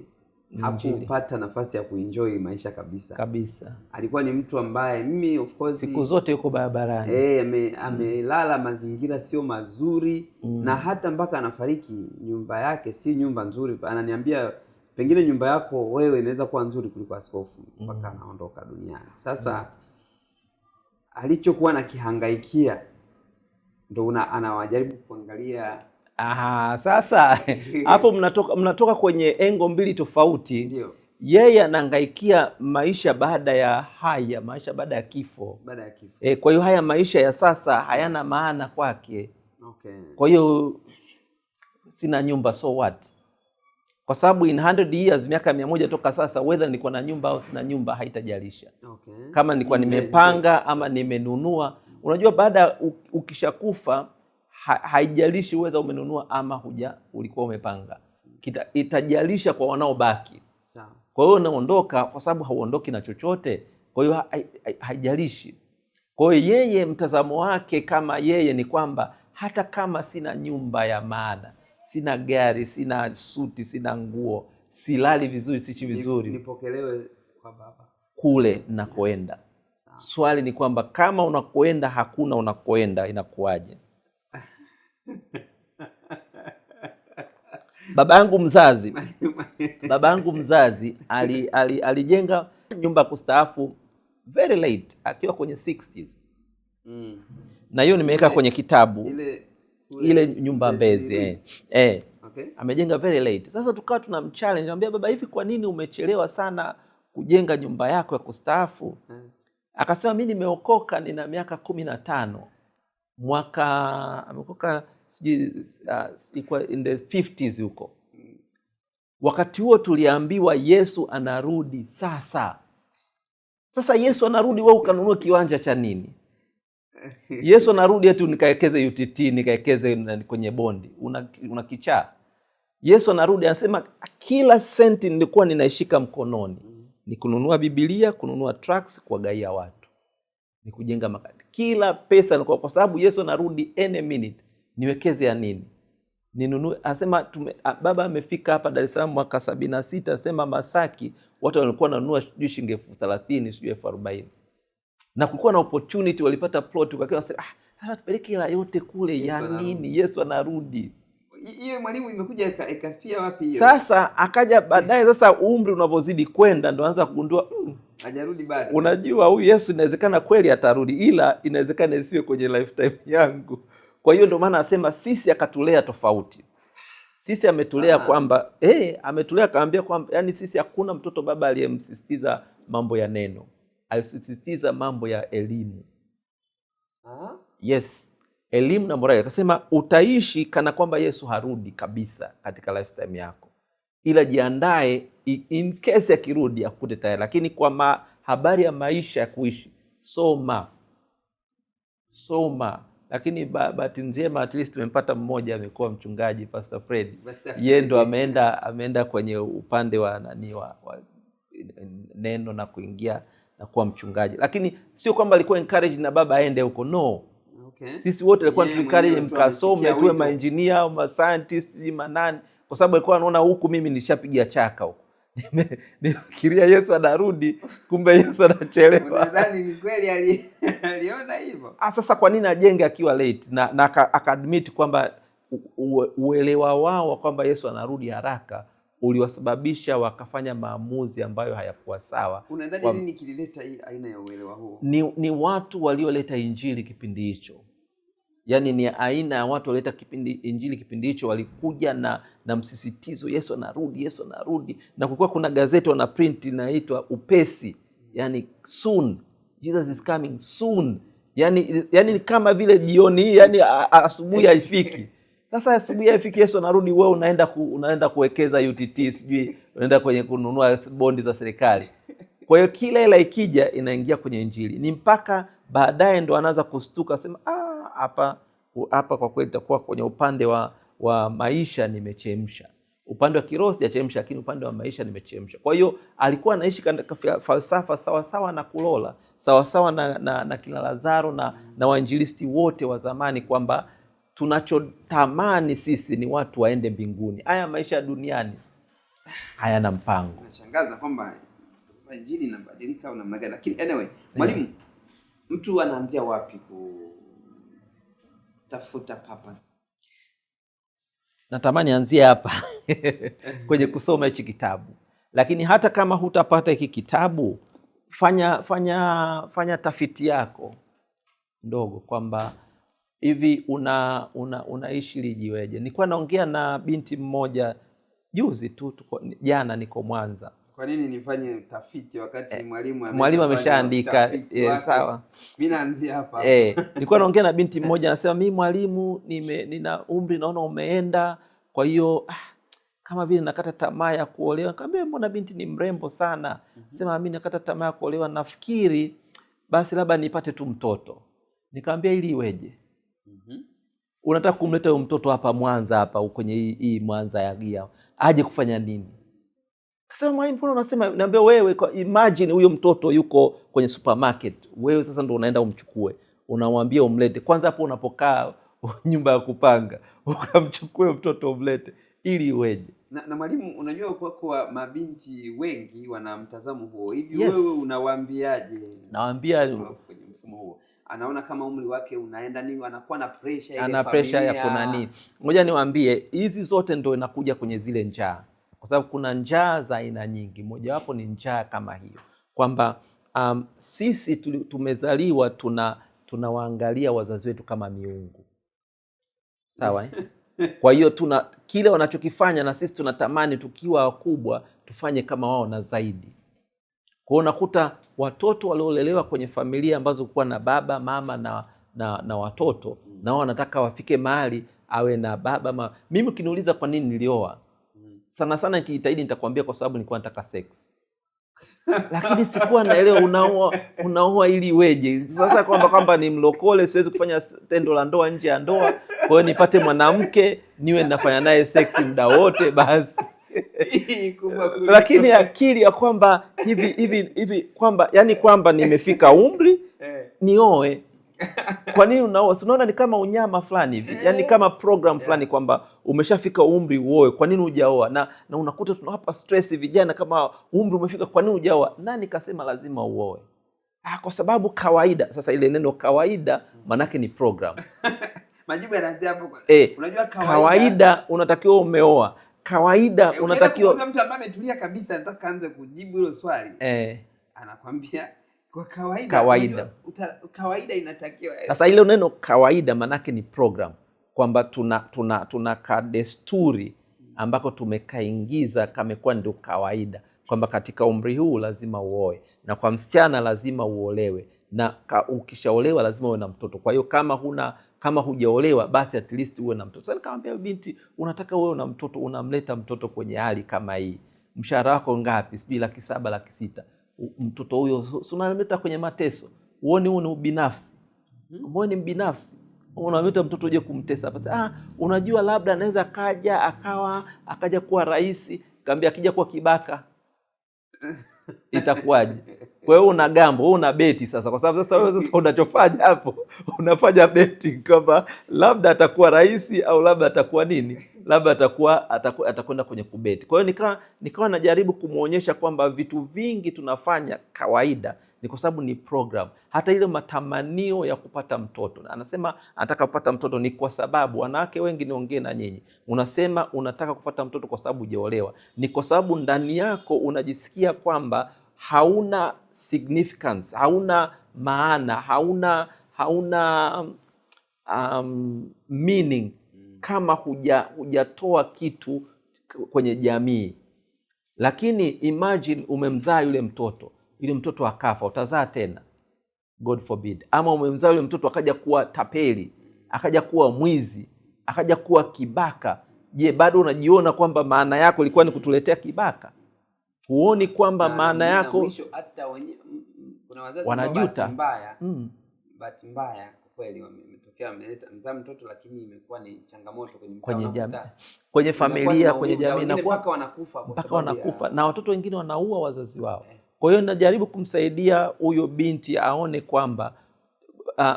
B: hakupata nafasi ya kuenjoy maisha kabisa. Alikuwa ni mtu ambaye mimi of course
A: siku zote yuko barabarani.
B: Amelala mazingira sio mazuri. Na hata mpaka anafariki nyumba yake si nyumba nzuri. Ananiambia pengine nyumba yako wewe inaweza kuwa nzuri kuliko askofu mpaka anaondoka duniani. Sasa alichokuwa nakihangaikia ndio anawajaribu kuangalia.
A: Sasa hapo mnatoka kwenye engo mbili tofauti.
B: Ndio.
A: Yeye anahangaikia maisha baada ya haya, maisha baada ya kifo. Kwa hiyo haya maisha ya sasa hayana maana kwake. Kwa hiyo sina nyumba, so what? Kwa sababu in 100 years, miaka 100 toka sasa, whether niko na nyumba au sina nyumba haitajalisha. Kama nilikuwa nimepanga ama nimenunua. Unajua baada ukishakufa haijalishi whether umenunua ama ulikuwa umepanga. Itajalisha kwa wanaobaki. Kwa hiyo unaondoka kwa sababu hauondoki na chochote. Kwa hiyo haijalishi. Kwa hiyo yeye mtazamo wake kama yeye ni kwamba hata kama sina nyumba ya maana, sina gari, sina suti, sina nguo, silali vizuri, sichi vizuri,
B: nipokelewe kwa Baba
A: kule nakoenda. Swali ni kwamba kama unakoenda hakuna unakoenda, inakuwaje? Baba yangu mzazi alijenga nyumba ya kustaafu very late akiwa kwenye 60s. Na hiyo nimeweka kwenye kitabu ile nyumba Mbezi. Okay. Amejenga very late. Sasa tukawa tunamchallenge, anambia baba, hivi kwa nini umechelewa sana kujenga nyumba yako ya kustaafu? Akasema mimi nimeokoka nina miaka 15. Ameokoka ilikuwa in the 50s huko. Wakati huo tuliambiwa Yesu anarudi sasa. Sasa Yesu anarudi, wewe ukanunua kiwanja cha nini? Yesu anarudi eti nikaekeze UTT, nikaekeze kwenye bondi. Una kichaa. Yesu anarudi anasema kila senti nilikuwa ninaishika mkononi ni kununua Biblia, kununua tracts, kuwagaia watu, ni kujenga makati. Kila pesa nilikuwa, kwa sababu Yesu anarudi any minute. Niwekeze ya nini? Ninunue. Anasema baba amefika hapa Dar es Salaam mwaka 76, anasema Masaki watu walikuwa wananunua shilingi 30,000, sijui 40,000. Na kulikuwa na opportunity, walipata plot, wakawa wanasema sasa tupeleke hela yote kule ya nini? Yesu anarudi.
B: Hiyo mwalimu imekuja ikafia wapi hiyo?
A: Sasa akaja baadaye, sasa umri unavyozidi kwenda ndio anaanza kugundua
B: hajarudi bado.
A: Unajua huyu Yesu inawezekana kweli atarudi, ila inawezekana isiwe kwenye lifetime yangu. Kwa hiyo ndio maana anasema sisi akatulea tofauti. Sisi ametulea kwamba ametulea akaambia kwamba yani sisi hakuna mtoto baba aliyemsisitiza mambo ya neno. Alisisitiza mambo ya elimu. Yes, elimu na morali. Akasema utaishi kana kwamba Yesu harudi kabisa katika lifetime yako, ila jiandae in case akirudi akute tayari. Lakini kwa habari ya maisha ya kuishi, soma. Lakini bahati njema at least tumempata mmoja amekuwa mchungaji, Pastor Fred. Yeye ndo ameenda kwenye upande wa neno na kuingia na kuwa mchungaji. Lakini sio kwamba alikuwa encouraged na baba aende huko, no. Okay. Sisi wote alikuwa tulikari mkasome tuwe maengineer au ma scientist manani, kwa sababu alikuwa anaona huku mimi nishapiga chaka huko. Nifikiria Yesu anarudi, kumbe Yesu anachelewa.
B: Unadhani ni kweli aliona hivyo?
A: Sasa kwa nini ajenge akiwa late na akaadmit kwamba uelewa wao kwamba Yesu anarudi haraka uliwasababisha wakafanya maamuzi ambayo hayakuwa sawa.
B: Unadhani nini kilileta hii aina ya uelewa huo?
A: Ni watu walioleta injili kipindi hicho. Yaani ni aina ya watu walioleta injili kipindi hicho, walikuja na msisitizo Yesu anarudi. Na kulikuwa kuna gazeti wana print inaitwa Upesi, yani soon, Jesus is coming soon. Yani kama vile jioni hii, yani asubuhi haifiki. Sasa asubuhi haifiki, Yesu anarudi, wewe unaenda kuwekeza UTT, sijui unaenda kwenye kununua bondi za serikali. Kwa hiyo kila hela ikija inaingia kwenye injili. Ni mpaka baadaye ndo anaanza kustuka, sema hapa kwa kweli itakuwa kwenye upande wa maisha nimechemsha. Upande wa kiroho sijachemsha, lakini upande wa maisha nimechemsha. Kwa hiyo alikuwa anaishi katika falsafa sawa na Kulola, sawa na kina Lazaro na wainjilisti wote wa zamani, kwamba tunachotamani sisi ni watu waende mbinguni. Haya maisha ya duniani hayana mpango.
B: Nashangaza kwamba injili inabadilika au namna gani. Lakini anyway, mwalimu, mtu anaanzia wapi kutafuta purpose?
A: Natamani anzie hapa kwenye kusoma hichi kitabu. Lakini hata kama hutapata hiki kitabu, fanya tafiti yako ndogo kwamba hivi unaishi lijiweje. Nilikuwa naongea na binti mmoja juzi tu, jana niko Mwanza.
B: Kwa nini nifanye tafiti wakati
A: mwalimu ameshaandika? Sawa,
B: mimi naanzia hapa.
A: Nilikuwa naongea na binti mmoja, anasema mimi mwalimu, nina umri naona umeenda, kwa hiyo kama vile nakata tamaa ya kuolewa. Nikamwambia mbona binti ni mrembo sana. Sema mimi nakata tamaa ya kuolewa, nafikiri basi labda nipate tu mtoto. Nikamwambia ili iweje? Unataka kumleta huyo mtoto hapa Mwanza, hapa kwenye hii Mwanza ya Gia, aje kufanya nini? Kasema mwalimu, mbona unasema? Niambia wewe, imagine huyo mtoto yuko kwenye supermarket, wewe sasa ndo unaenda umchukue, unamwambia umlete. Kwanza hapo unapokaa nyumba ya kupanga, ukamchukue mtoto umlete, ili iweje?
B: Na mwalimu, unajua kwa mabinti wengi wana mtazamo huo. Hivi wewe unawaambiaje?
A: Nawaambia
B: kwenye mfumo huo. anaona kama umri wake unaenda nini, anakuwa na pressure ile,
A: ana pressure ya kuna nini. Ngoja niwaambie, hizi zote ndio inakuja kwenye zile njaa, kwa sababu kuna njaa za aina nyingi. Mojawapo ni njaa kama hiyo kwamba sisi tumezaliwa tunawaangalia wazazi wetu kama miungu, sawa Kwa hiyo kile wanachokifanya na sisi tunatamani tukiwa wakubwa tufanye kama wao na zaidi. Kwa hiyo unakuta watoto waliolelewa kwenye familia ambazo kuwa na baba mama na watoto na wao wanataka wafike mahali awe na baba Mimi ukiniuliza kwa nini nilioa, sana sana nikijitahidi nitakwambia kwa sababu nilikuwa nataka sex. Lakini sikuwa naelewa unaoa ili weje. Sasa kwamba ni mlokole, siwezi kufanya tendo la ndoa nje ya ndoa, kwa hiyo nipate mwanamke niwe nafanya naye sex muda wote basi. Lakini akili ya kwamba hivi kwamba yani kwamba nimefika umri nioe. Kwa nini unaoa? Unaona ni kama unyama fulani hivi. Yaani kama program fulani kwamba umeshafika umri uoe, kwa nini hujaoa? Na unakuta tunawapa stress vijana kama umri umefika, kwa nini hujaoa? Nani kasema lazima uoe? Kwa sababu kawaida. Sasa ile neno kawaida manake ni program.
B: Majibu yanaanzia hapo.
A: Unajua kawaida unatakiwa umeoa. Kawaida unatakiwa
B: mtu ambaye ametulia kabisa nataka aanze kujibu hilo swali. Anakwambia kwa kawaida inatakiwa.
A: Sasa ile neno kawaida manake ni program, kwamba tuna kadesturi ambako tumekaingiza kamekuwa ndio kawaida, kwamba katika umri huu lazima uoe, na kwa msichana lazima uolewe, na ukishaolewa lazima uwe na mtoto. Kwa hiyo kama hujaolewa basi at least uwe na mtoto. Sasa nikamwambia binti, unataka uwe na mtoto, unamleta mtoto kwenye hali kama hii, mshahara wako ngapi? Sijui 700,000 600,000. Mtoto huyo unamleta kwenye mateso. Uone huu ni ubinafsi. Uone ni mbinafsi. Unamleta mtoto uje kumtesa. Basi unajua labda anaweza akaja kuwa rais, kaambia akija kuwa kibaka itakuwaje? Kwa hiyo una gambo, wewe una beti sasa, kwa sababu sasa unachofanya hapo unafanya beti kwamba labda atakuwa rais au labda atakuwa nini, labda atakwenda kwenye kubeti. Kwa hiyo nikawa najaribu kumuonyesha kwamba vitu vingi tunafanya kawaida ni kwa sababu ni program. Hata ile matamanio ya kupata mtoto, anasema anataka kupata mtoto ni kwa sababu, wanawake wengi niongee na nyinyi, unasema unataka kupata mtoto kwa sababu hujaolewa, ni kwa sababu ndani yako unajisikia kwamba hauna significance, hauna maana, hauna meaning kama hujatoa kitu kwenye jamii. Lakini imagine umemzaa yule mtoto akafa, utazaa tena? God forbid. Ama umemzaa yule mtoto akaja kuwa tapeli, akaja kuwa mwizi, akaja kuwa kibaka. Je, bado unajiona kwamba maana yako ilikuwa ni kutuletea kibaka? Huoni kwamba maana yako
B: mwisho hata kuna wazazi
A: wanajuta?
B: Bahati mbaya kweli wametokea mzaa mtoto, lakini imekuwa ni changamoto
A: kwenye jamii, kwenye familia, kwenye jamii, na
B: mpaka
A: wanakufa na watoto wengine wanaua wazazi wao. Kwa hiyo najaribu kumsaidia huyo binti aone kwamba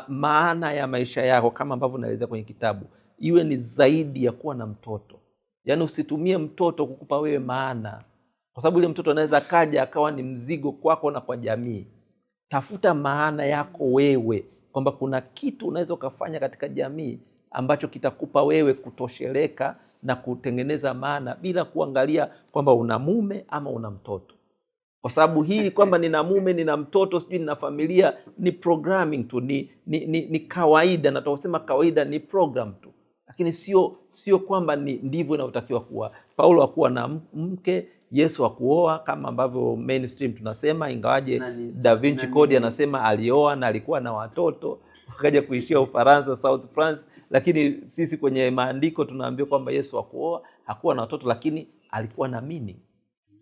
A: maana ya maisha yako, kama ambavyo naeleza kwenye kitabu, iwe ni zaidi ya kuwa na mtoto. Yaani usitumie mtoto kukupa wewe maana, kwa sababu ile mtoto anaweza kaja akawa ni mzigo kwako na kwa jamii. Tafuta maana yako wewe, kwamba kuna kitu unaweza ukafanya katika jamii ambacho kitakupa wewe kutosheleka na kutengeneza maana, bila kuangalia kwamba una mume ama una mtoto. Kwa sababu hii kwamba nina mume, nina mtoto, sijui nina familia, ni programming tu, ni kawaida. Na tunasema kawaida ni program tu, lakini sio kwamba ndivyo inavyotakiwa kuwa. Paulo hakuwa na mke, Yesu hakuoa kama ambavyo mainstream tunasema, ingawaje Da Vinci Code anasema alioa na alikuwa na watoto, wakaja kuishia Ufaransa, South France. Lakini sisi kwenye maandiko tunaambiwa kwamba Yesu hakuoa, hakuwa na watoto, lakini alikuwa na meaning.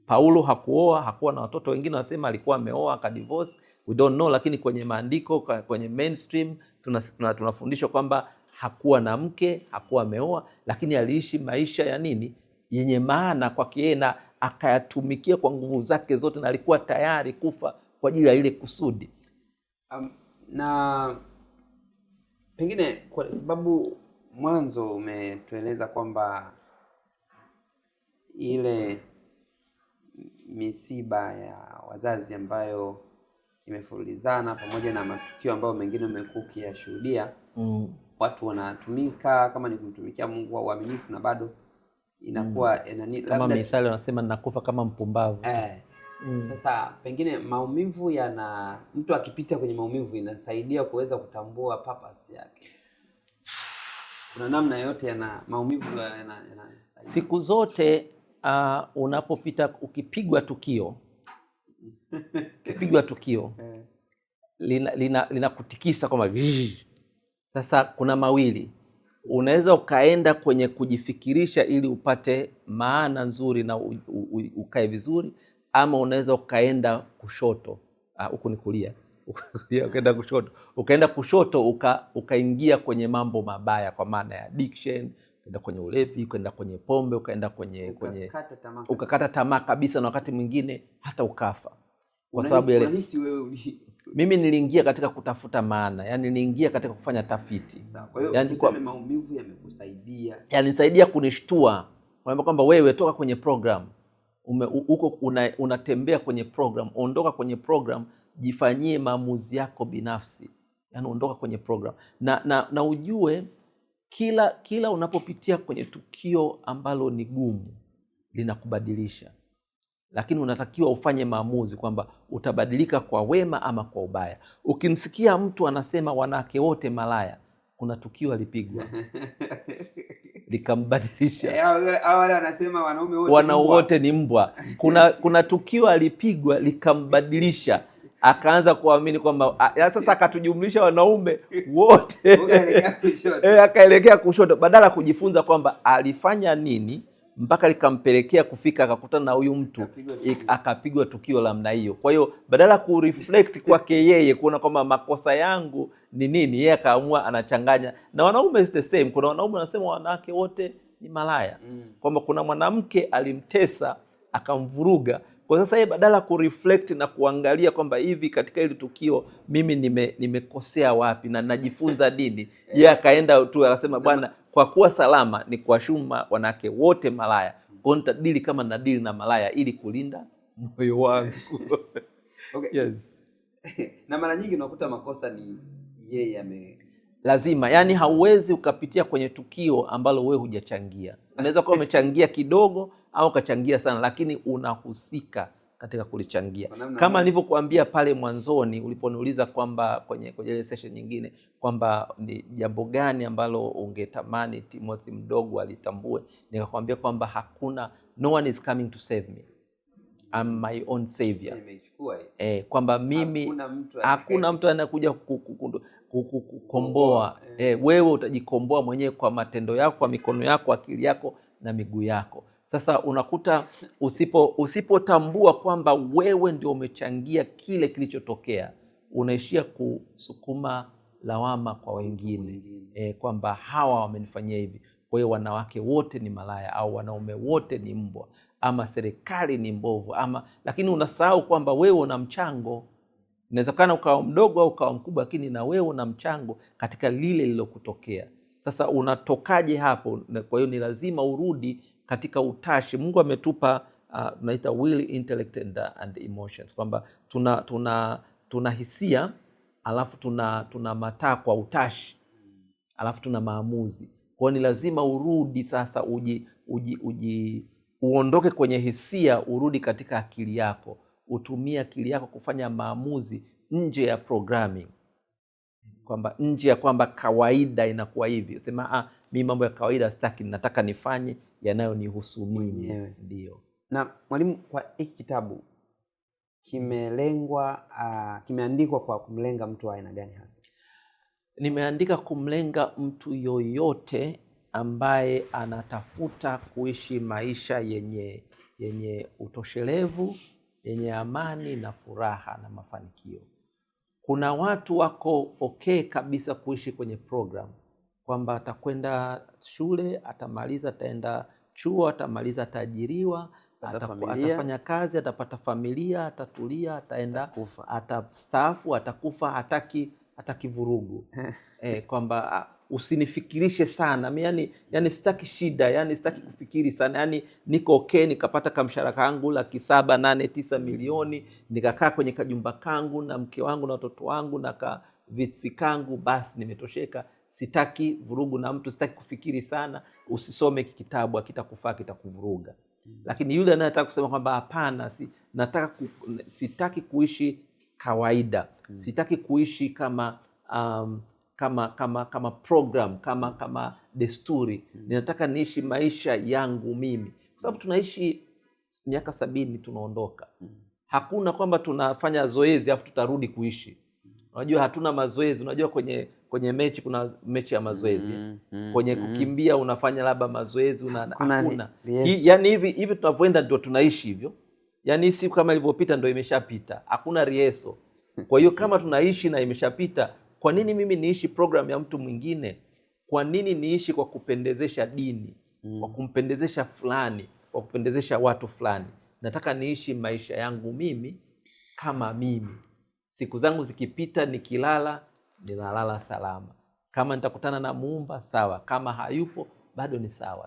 A: Paulo hakuoa, hakuwa na watoto, wengine wanasema alikuwa ameoa akadivorce, we don't know. Lakini kwenye maandiko, kwenye mainstream tunafundishwa kwamba hakuwa na mke, hakuwa ameoa, lakini aliishi maisha ya nini, yenye maana kwake yeye, na akayatumikia kwa nguvu zake zote, na alikuwa tayari kufa kwa ajili ya ile kusudi.
B: Na pengine kwa sababu mwanzo umetueleza kwamba ile misiba ya wazazi ambayo imefulizana pamoja na matukio ambayo mengine umekuwa ukiyashuhudia. Watu wanatumika kama ni kumtumikia Mungu wa uaminifu na bado inakuwa
A: kama mithali wanasema ninakufa kama mpumbavu.
B: Sasa pengine maumivu mtu akipita kwenye maumivu inasaidia kuweza kutambua purpose yake. Kuna namna yote maumivu
A: siku zote unapopita ukipigwa tukio linakutikisa kama sasa kuna mawili. Unaweza ukaenda kwenye kujifikirisha ili upate maana nzuri na ukae vizuri, ama unaweza ukaenda kushoto, huku ni kulia ukaenda kushoto ukaingia kwenye mambo mabaya, kwa maana ya addiction, ukaenda kwenye ulevi, ukaenda kwenye pombe, ukaenda kwenye ukakata tamaa kabisa, na wakati mwingine hata ukafa. Kwa sababu mimi niliingia katika kutafuta maana, yani niliingia katika kufanya tafiti.
B: Kwa hiyo yani maumivu yamekusaidia,
A: yalinisaidia kunishtua kwamba wewe toka kwenye program, uko unatembea kwenye program, ondoka kwenye program, jifanyie maamuzi yako binafsi. Yani ondoka kwenye program na ujue kila unapopitia kwenye tukio ambalo ni gumu linakubadilisha, lakini unatakiwa ufanye maamuzi kwamba utabadilika kwa wema ama kwa ubaya. Ukimsikia mtu anasema wanawake wote malaya, kuna tukio alipigwa likambadilisha.
B: Wale wanasema
A: wanaume wote ni mbwa. Kuna tukio alipigwa likambadilisha, akaanza kuamini kwamba sasa akatujumlisha wanaume wote akaelekea kushoto, badala ya kujifunza kwamba alifanya nini mpaka likampelekea kufika akakutana na huyu mtu akapigwa tukio la namna hiyo. Kwa hiyo badala ku reflect kwake yeye kuona kwamba makosa yangu ni nini, yeye akaamua anachanganya na wanaume. Is the same. Kuna wanaume wanasema wanawake wote ni malaya, kwamba kuna mwanamke alimtesa akamvuruga. Kwa sasa yeye badala ku reflect na kuangalia kwamba hivi katika hili tukio mimi nimekosea wapi na najifunza nini, yeye akaenda tu akasema bwana, kwa kuwa salama ni kuwashuma wanawake wote malaya, kwa nitadili kama nadili na malaya ili kulinda moyo wangu.
B: Okay. Yes. Na mara nyingi unakuta makosa ni yeye
A: lazima, yani hauwezi ukapitia kwenye tukio ambalo wewe hujachangia. Unaweza kuwa umechangia kidogo au ukachangia sana, lakini unahusika katika kulichangia. Kama nilivyokuambia pale mwanzoni uliponiuliza kwamba kwenye ile session nyingine kwamba ni jambo gani ambalo ungetamani Timothy mdogo alitambue, nikakwambia kwamba hakuna, no one is coming to save me, I'm my own savior. Kwamba mimi hakuna mtu anakuja kukomboa. Wewe utajikomboa mwenyewe kwa matendo yako, kwa mikono yako, akili yako na miguu yako. Sasa unakuta usipotambua kwamba wewe ndio umechangia kile kilichotokea, unaishia kusukuma lawama kwa wengine, kwamba hawa wamenifanyia hivi, kwa hiyo wanawake wote ni malaya, au wanaume wote ni mbwa, ama serikali ni mbovu, lakini unasahau kwamba wewe una mchango. Inawezekana ukawa mdogo au ukawa mkubwa, lakini na wewe una mchango katika lile lililokutokea. Sasa unatokaje hapo? Kwa hiyo ni lazima urudi katika utashi. Mungu ametupa tunaita will, intellect and emotions, kwamba tuna hisia, alafu tuna matakwa, utashi, alafu tuna maamuzi. Kwa hiyo ni lazima urudi sasa, uondoke kwenye hisia, urudi katika akili yako, utumie akili yako kufanya maamuzi nje ya programming, kwamba nje ya kwamba kawaida inakuwa hivi. Sema mimi mambo ya kawaida sitaki, nataka nifanye yanayonihusu mimi. Ndio.
B: Na mwalimu, kwa hiki kitabu kimeandikwa kwa kumlenga mtu wa aina gani hasa?
A: Nimeandika kumlenga mtu yoyote ambaye anatafuta kuishi maisha yenye utoshelevu, yenye amani na furaha na mafanikio. Kuna watu wako okay kabisa kuishi kwenye program, kwamba atakwenda shule, atamaliza, ataenda chuo, atamaliza, ataajiriwa, atafanya kazi, atapata familia, atatulia, ataenda, atastaafu, atakufa, hataki vurugu. Kwamba usinifikirishe sana. Yani sitaki shida, yani sitaki kufikiri sana. Yani niko okay, nikapata kamshahara kangu 7, 8, 9 milioni, nikakaa kwenye kajumba kangu na mke wangu na watoto wangu na kavitsi kangu, basi nimetosheka. Sitaki vurugu na mtu, sitaki kufikiri sana. Usisome kitabu, akitakufaa kitakuvuruga. Lakini yule anayetaka kusema kwamba hapana, sitaki kuishi kawaida, sitaki kuishi kama kama program, kama desturi. Ninataka niishi maisha yangu mimi, kwa sababu tunaishi miaka 70 tunaondoka. Hakuna kwamba tunafanya zoezi afu tutarudi kuishi. Unajua hatuna mazoezi. Unajua kwenye mechi kuna mechi ya mazoezi. Kwenye kukimbia unafanya labda mazoezi, hakuna.
B: Yes.
A: Yani hivi tunavyoenda ndio tunaishi hivyo. Yani siku kama ilivyopita ndio imeshapita. Hakuna rieso. Kwa hiyo kama tunaishi na imeshapita, kwa nini mimi niishi program ya mtu mwingine? Kwa nini niishi kwa kupendezesha dini, kwa kumpendezesha fulani, kwa kupendezesha watu fulani? Nataka niishi maisha yangu mimi kama mimi. Siku zangu zikipita, nikilala, ninalala salama. Kama nitakutana na Muumba, sawa. Kama hayupo, bado ni sawa.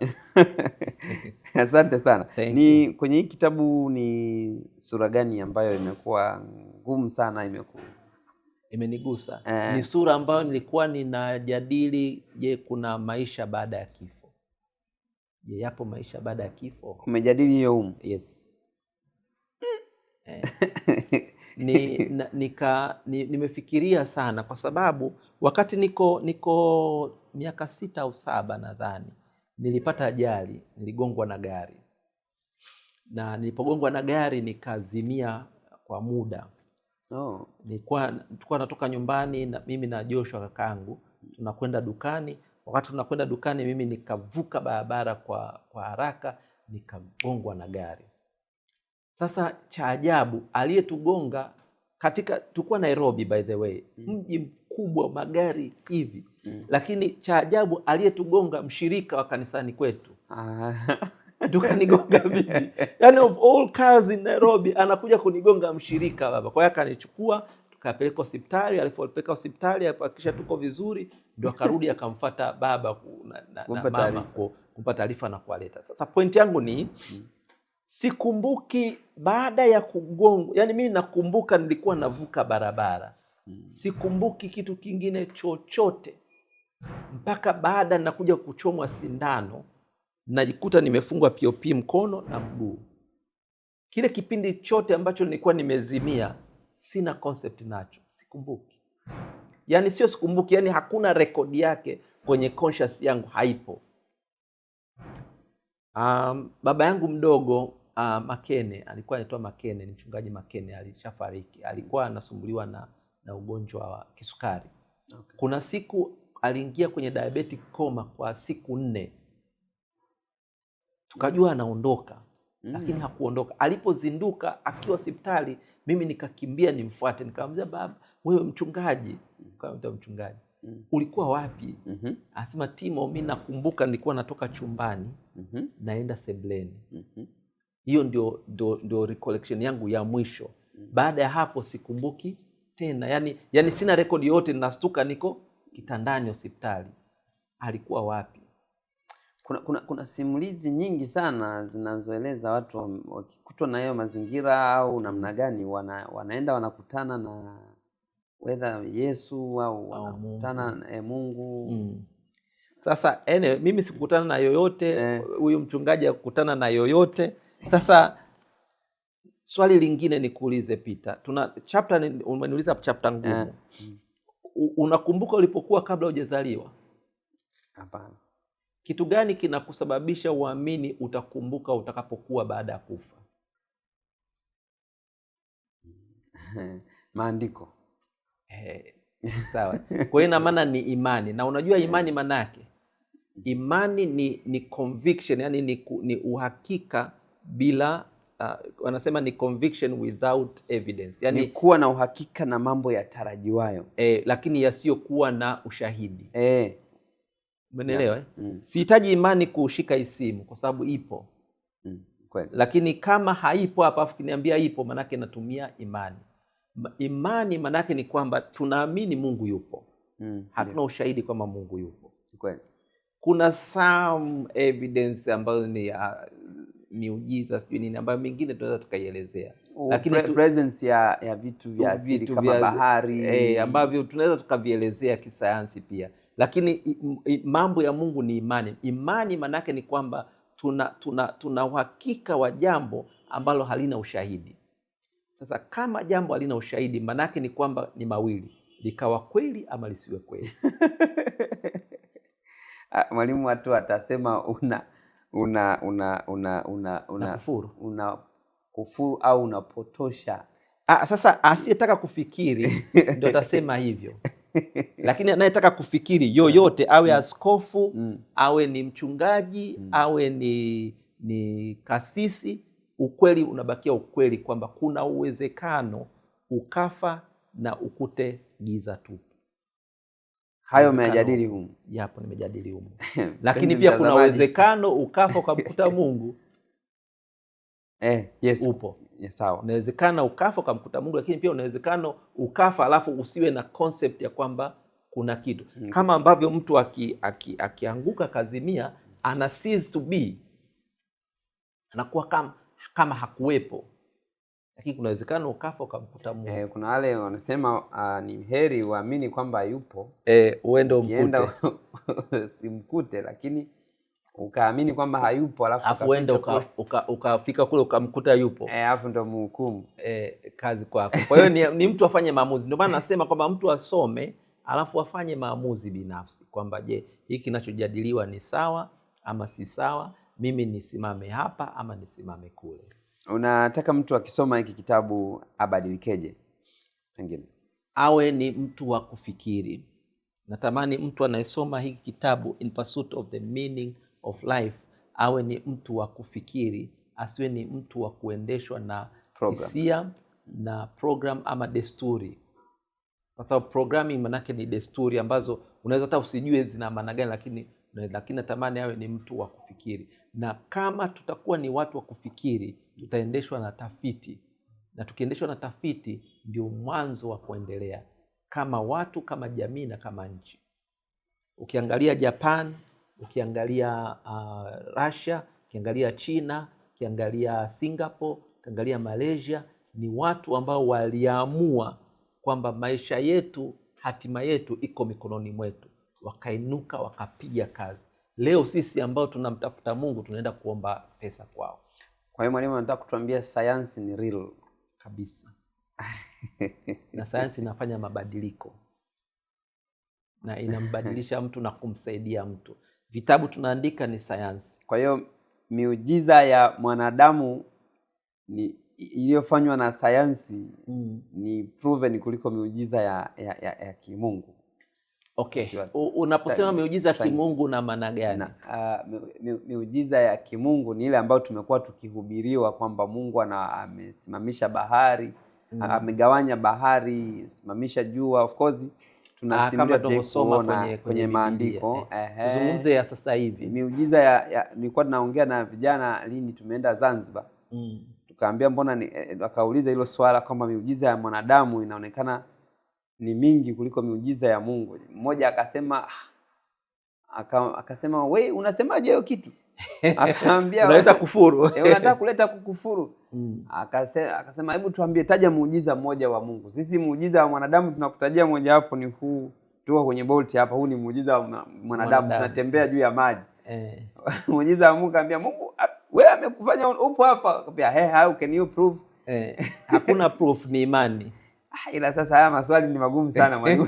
B: Asante sana.
A: Ni
B: kwenye hii kitabu ni sura gani ambayo imekuwa ngumu sana
A: imenigusa? Ni sura ambayo nilikuwa ninajadili, je, kuna maisha baada ya kifo? Je, yapo maisha baada ya kifo?
B: Umejadili hiyo humu?
A: Yes. Nimefikiria sana, kwa sababu wakati niko miaka 6 au 7 nadhani, nilipata ajali, niligongwa na gari. Na nilipogongwa na gari nikazimia kwa muda. Tulikuwa natoka nyumbani na mimi na Joshua kakangu, tunakwenda dukani. Wakati tunakwenda dukani, mimi nikavuka barabara kwa haraka, nikagongwa na gari. Sasa cha ajabu, aliyetugonga tulikuwa Nairobi, by the way, mji mkubwa, magari hivi. Lakini cha ajabu, aliyetugonga mshirika wa kanisani kwetu. Tukanigonga mimi. Yani of all cars in Nairobi, anakuja kunigonga mshirika baba. Kwa hiyo akanichukua, tukapeleka hospitali. Alipeleka hospitali, akisha tuko vizuri, ndio akarudi akamfuata baba na mama kumpa taarifa na kuwaleta. Sasa point yangu ni sikumbuki baada ya kugongwa. Yani mimi nakumbuka nilikuwa navuka barabara. Sikumbuki kitu kingine chochote mpaka baada nakuja kuchomwa sindano, najikuta nimefungwa POP mkono na mguu. Kile kipindi chote ambacho nilikuwa nimezimia, sina concept nacho, sikumbuki. Yani sio sikumbuki, yani hakuna rekodi yake kwenye conscious yangu, haipo. Baba yangu mdogo Makene, alikuwa anaitwa Makene, ni mchungaji Makene, alishafariki. Alikuwa anasumbuliwa na ugonjwa wa kisukari. Okay. Kuna siku aliingia kwenye diabetic coma kwa siku 4. Tukajua anaondoka, lakini hakuondoka. Alipozinduka akiwa hospitali, mimi nikakimbia nimfuate, nikamwambia baba, wewe mchungaji, mchungaji, ulikuwa wapi? Anasema Timo, mimi nakumbuka nilikuwa natoka chumbani naenda sebleni. Hiyo ndio recollection yangu ya mwisho. Baada ya hapo sikumbuki tena. Yani sina rekodi yote, ninastuka niko kitandani hospitali. Alikuwa wapi?
B: Kuna simulizi nyingi sana zinazoeleza watu wakikutwa na hayo mazingira au namna gani wanaenda wanakutana na whether Yesu au wanakutana na Mungu.
A: Sasa mimi sikukutana na yoyote, huyu mchungaji hakukutana na yoyote. Sasa swali lingine nikuulize Peter. Tuna chapter, umeniuliza chapter ngumu. Unakumbuka ulipokuwa kabla hujazaliwa?
B: Hapana.
A: Kitu gani kinakusababisha uamini utakumbuka utakapokuwa baada ya kufa?
B: Maandiko.
A: Sawa. Kwa hiyo ina maana ni imani. Na unajua imani maana yake? Imani ni conviction, yani ni uhakika bila wanasema ni conviction without evidence. Yani
B: ni kuwa na uhakika na mambo yatarajiwayo.
A: Lakini yasiyokuwa na ushahidi. Umeelewa? Sihitaji imani kushika isimu kwa sababu ipo.
B: Kweli.
A: Lakini kama haipo hapa afu kiniambia ipo, manake natumia imani. Imani manake ni kwamba tunaamini Mungu yupo. Hatuna ushahidi kwamba Mungu yupo.
B: Kweli.
A: Kuna some evidence ambayo ni miujiza sijui nini ambayo mingine tunaweza tukaielezea, lakini
B: presence ya vitu vya asili kama bahari
A: ambavyo tunaweza tukavielezea kisayansi pia, lakini mambo ya Mungu ni imani. Imani manake ni kwamba tuna uhakika wa jambo ambalo halina ushahidi. Sasa kama jambo halina ushahidi manake ni kwamba ni mawili, likawa kweli ama lisiwe kweli.
B: Mwalimu, watu atasema kufuru au unapotosha.
A: Sasa asiyetaka kufikiri ndio atasema hivyo. Lakini anayetaka kufikiri yoyote, awe askofu, awe ni mchungaji, awe ni kasisi, ukweli unabakia ukweli kwamba kuna uwezekano ukafa na ukute giza tu.
B: Hayo umejadili humu?
A: Yapo, nimejadili humu. Lakini pia kuna uwezekano ukafa ukamkuta Mungu.
B: Yes.
A: Upo.
B: Yes, sawa.
A: Unawezekana ukafa ukamkuta Mungu, lakini pia unawezekano ukafa alafu usiwe na concept ya kwamba kuna kitu. Kama ambavyo mtu akianguka kazimia ana cease to be, anakuwa kama hakuwepo. Lakini kuna uwezekano ukafa ukamkuta Mungu.
B: Kuna wale wanasema ni heri uamini kwamba yupo,
A: uende umkute.
B: Simkute, lakini ukaamini kwamba hayupo
A: alafu uende ukafika kule ukamkuta yupo.
B: Alafu ndo mhukumu.
A: Kazi kwako. Kwa hiyo ni mtu afanye maamuzi. Ndio maana nasema kwamba mtu asome alafu afanye maamuzi binafsi kwamba je, hiki kinachojadiliwa ni sawa ama si sawa, mimi nisimame hapa ama nisimame kule.
B: Unataka mtu akisoma hiki kitabu abadilikeje? Pengine
A: awe ni mtu wa kufikiri. Natamani mtu anayesoma hiki kitabu In Pursuit of the Meaning of Life awe ni mtu wa kufikiri, asiwe ni mtu wa kuendeshwa na hisia na program ama desturi. Kwa sababu programming manake ni desturi ambazo unaweza hata usijue zina maana gani, lakini natamani awe ni mtu wa kufikiri. Na kama tutakuwa ni watu wa kufikiri, tutaendeshwa na tafiti. Na tukiendeshwa na tafiti ndio mwanzo wa kuendelea kama watu, kama jamii na kama nchi. Ukiangalia Japan, ukiangalia Russia, ukiangalia China, ukiangalia Singapore, ukiangalia Malaysia, ni watu ambao waliamua kwamba maisha yetu, hatima yetu iko mikononi mwetu. Wakainuka, wakapiga kazi. Leo sisi ambao tunamtafuta Mungu tunaenda kuomba pesa kwao.
B: Kwa hiyo mwalimu anataka kutuambia sayansi ni real
A: kabisa. Na sayansi inafanya mabadiliko. Na inambadilisha mtu na kumsaidia mtu. Vitabu tunaandika ni sayansi.
B: Kwa hiyo miujiza ya mwanadamu iliyofanywa na sayansi ni proven kuliko miujiza ya kimungu.
A: Okay. Unaposema miujiza ya kimungu na maana gani?
B: Miujiza ya kimungu ni ile ambayo tumekuwa tukihubiriwa kwamba Mungu amesimamisha bahari, amegawanya bahari, simamisha jua. Of course tunasimulia tunaosoma kwenye maandiko.
A: Tuzungumze ya sasa hivi.
B: Miujiza nilikuwa tunaongea na vijana lini tumeenda Zanzibar. Tukaambia mbona wakauliza hilo swala kwamba miujiza ya mwanadamu inaonekana ni mingi kuliko miujiza ya Mungu. Mmoja akasema wewe unasemaje hiyo kitu? Akaambia
A: unaleta kufuru.
B: Unataka kuleta kukufuru. Akasema hebu tuambie, taja muujiza mmoja wa Mungu. Sisi muujiza wa mwanadamu tunakutajia mmoja hapo ni huu. Tuko kwenye bolt hapa, huu ni muujiza wa mwanadamu, tunatembea juu ya maji. Muujiza wa Mungu akaambia Mungu wewe amekufanya upo hapa. Akambia how can you prove?
A: Hakuna proof, ni imani.
B: Ila sasa haya maswali ni magumu sana mwalimu.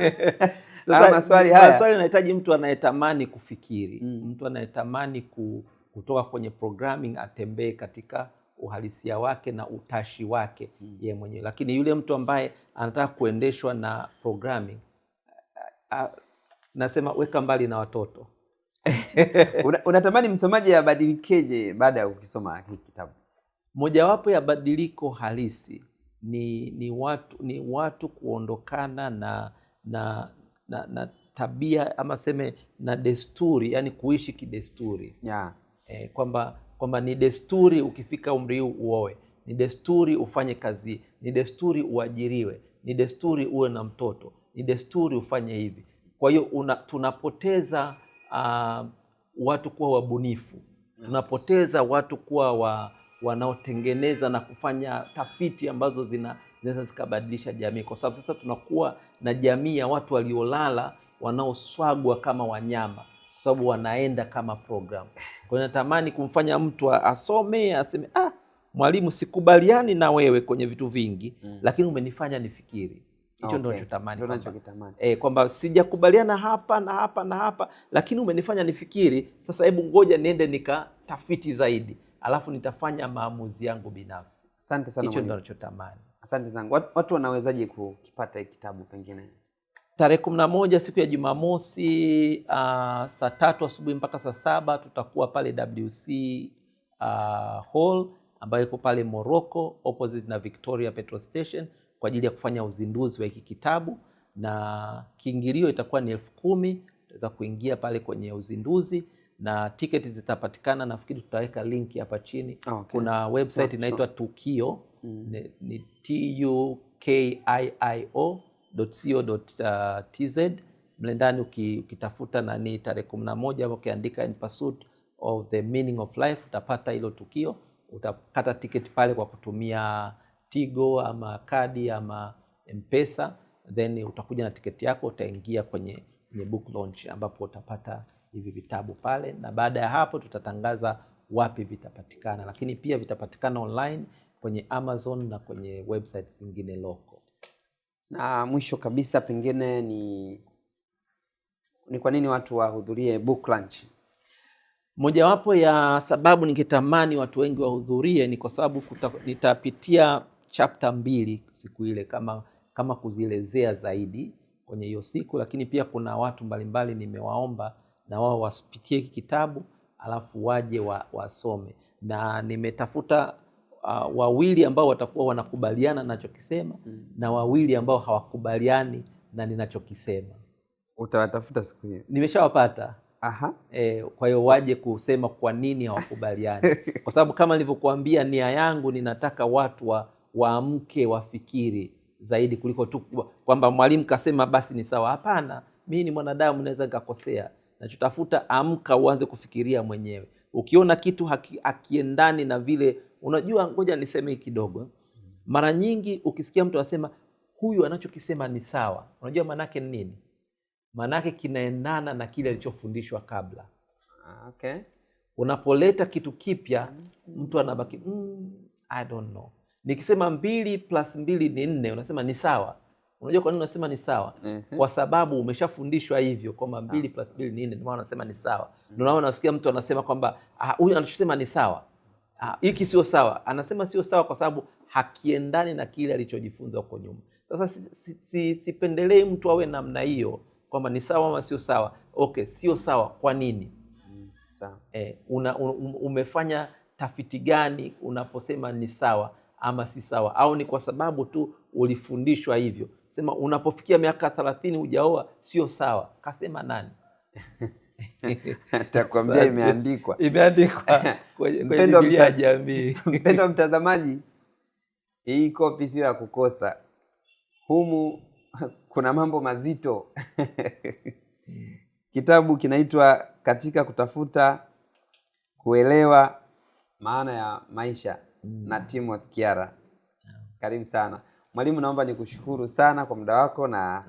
B: Sasa maswali
A: yanahitaji mtu anayetamani kufikiri. Mtu anayetamani kutoka kwenye programming atembee katika uhalisia wake na utashi wake yeye mwenyewe. Lakini yule mtu ambaye anataka kuendeshwa na programming, nasema weka mbali na watoto.
B: Unatamani msomaji abadilikeje baada ya ukisoma hiki kitabu?
A: Mojawapo ya badiliko halisi ni watu kuondokana na tabia ama seme na desturi, yani kuishi kidesturi. Kwamba ni desturi ukifika umri huu uoe, ni desturi ufanye kazi, ni desturi uajiriwe, ni desturi uwe na mtoto, ni desturi ufanye hivi. Kwa hiyo tunapoteza watu kuwa wabunifu, tunapoteza watu kuwa wanaotengeneza na kufanya tafiti ambazo zinaweza zikabadilisha jamii, kwa sababu sasa tunakuwa na jamii ya watu waliolala wanaoswagwa kama wanyama, kwa sababu wanaenda kama program. Kwa hiyo natamani kumfanya mtu asome aseme, mwalimu, sikubaliani na wewe kwenye vitu vingi, lakini umenifanya nifikiri. Hicho ndio ninachotamani. Kwamba sijakubaliana hapa na hapa na hapa, lakini umenifanya nifikiri. Sasa hebu ngoja niende nikatafiti zaidi, alafu nitafanya maamuzi yangu binafsi.
B: Asante sana.
A: Hicho ndio ninachotamani.
B: Asante sana. Watu wanawezaje kukipata hiki kitabu pengine?
A: Tarehe 11 siku ya Jumamosi, saa 3 asubuhi mpaka saa 7 tutakuwa pale WC Hall ambayo iko pale Morocco opposite na Victoria Petrol Station kwa ajili ya kufanya uzinduzi wa hiki kitabu, na kiingilio itakuwa ni 10,000. Utaweza kuingia pale kwenye uzinduzi na tiketi zitapatikana, nafikiri tutaweka link hapa chini. Kuna website inaitwa Tukio, ni tukio.co.tz. mle ndani ukitafuta nani tarehe 11 hapo ukiandika in pursuit of the meaning of life utapata hilo tukio. Utakata tiketi pale kwa kutumia Tigo ama kadi ama M-Pesa, then utakuja na tiketi yako, utaingia kwenye book launch ambapo utapata hivi vitabu pale, na baada ya hapo tutatangaza wapi vitapatikana, lakini pia vitapatikana online kwenye Amazon na kwenye websites zingine local.
B: Na mwisho kabisa, pengine ni kwa nini watu wahudhurie book launch?
A: Mojawapo ya sababu ningetamani watu wengi wahudhurie ni kwa sababu nitapitia chapter 2 siku ile kama kuzielezea zaidi kwenye hiyo siku, lakini pia kuna watu mbalimbali nimewaomba na wao wasipitie hiki kitabu alafu waje wasome, na nimetafuta wawili ambao watakuwa wanakubaliana ninachokisema na wawili ambao hawakubaliani na ninachokisema.
B: Utawatafuta siku hiyo?
A: Nimeshawapata. Kwa hiyo waje kusema kwa nini hawakubaliani. Kwa sababu kama nilivyokuambia, nia yangu ninataka watu waamke wafikiri zaidi kuliko tu kwamba mwalimu kasema basi ni sawa. Hapana, mimi ni mwanadamu, naweza nikakosea. Nachotafuta, amka uanze kufikiria mwenyewe. Ukiona kitu hakiendani na vile, unajua, ngoja niseme kidogo. Mara nyingi ukisikia mtu anasema huyu anachokisema ni sawa, unajua maana yake ni nini? Maana yake kinaendana na kile alichofundishwa kabla. Unapoleta kitu kipya, mtu anabaki I don't know. Nikisema 2 + 2 ni 4, unasema ni sawa. Unajua kwa nini unasema ni sawa? Kwa sababu umeshafundishwa hivyo kwamba 2 + 2 ni 4, ndio maana unasema ni sawa. Ndio maana unasikia mtu anasema kwamba huyu anachosema ni sawa, hiki sio sawa. Anasema sio sawa kwa sababu hakiendani na kile alichojifunza huko nyuma. Sasa sipendelee mtu awe namna hiyo kwamba ni sawa ama sio sawa. Sio sawa, kwa nini? Umefanya tafiti gani unaposema ni sawa ama si sawa? Au ni kwa sababu tu ulifundishwa hivyo? Sema unapofikia miaka 30 hujaoa sio sawa. Kasema nani?
B: Atakwambia imeandikwa
A: kwenye Biblia ya jamii.
B: Mpendwa mtazamaji, hii kopi sio ya kukosa. Humu kuna mambo mazito. Kitabu kinaitwa Katika Kutafuta Kuelewa Maana ya Maisha na Timothy Kiara. Karibu sana mwalimu, naomba nikushukuru sana kwa muda wako na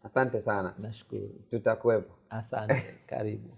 B: asante sana.
A: Nashukuru.
B: Tutakuwepo.
A: Asante. Karibu.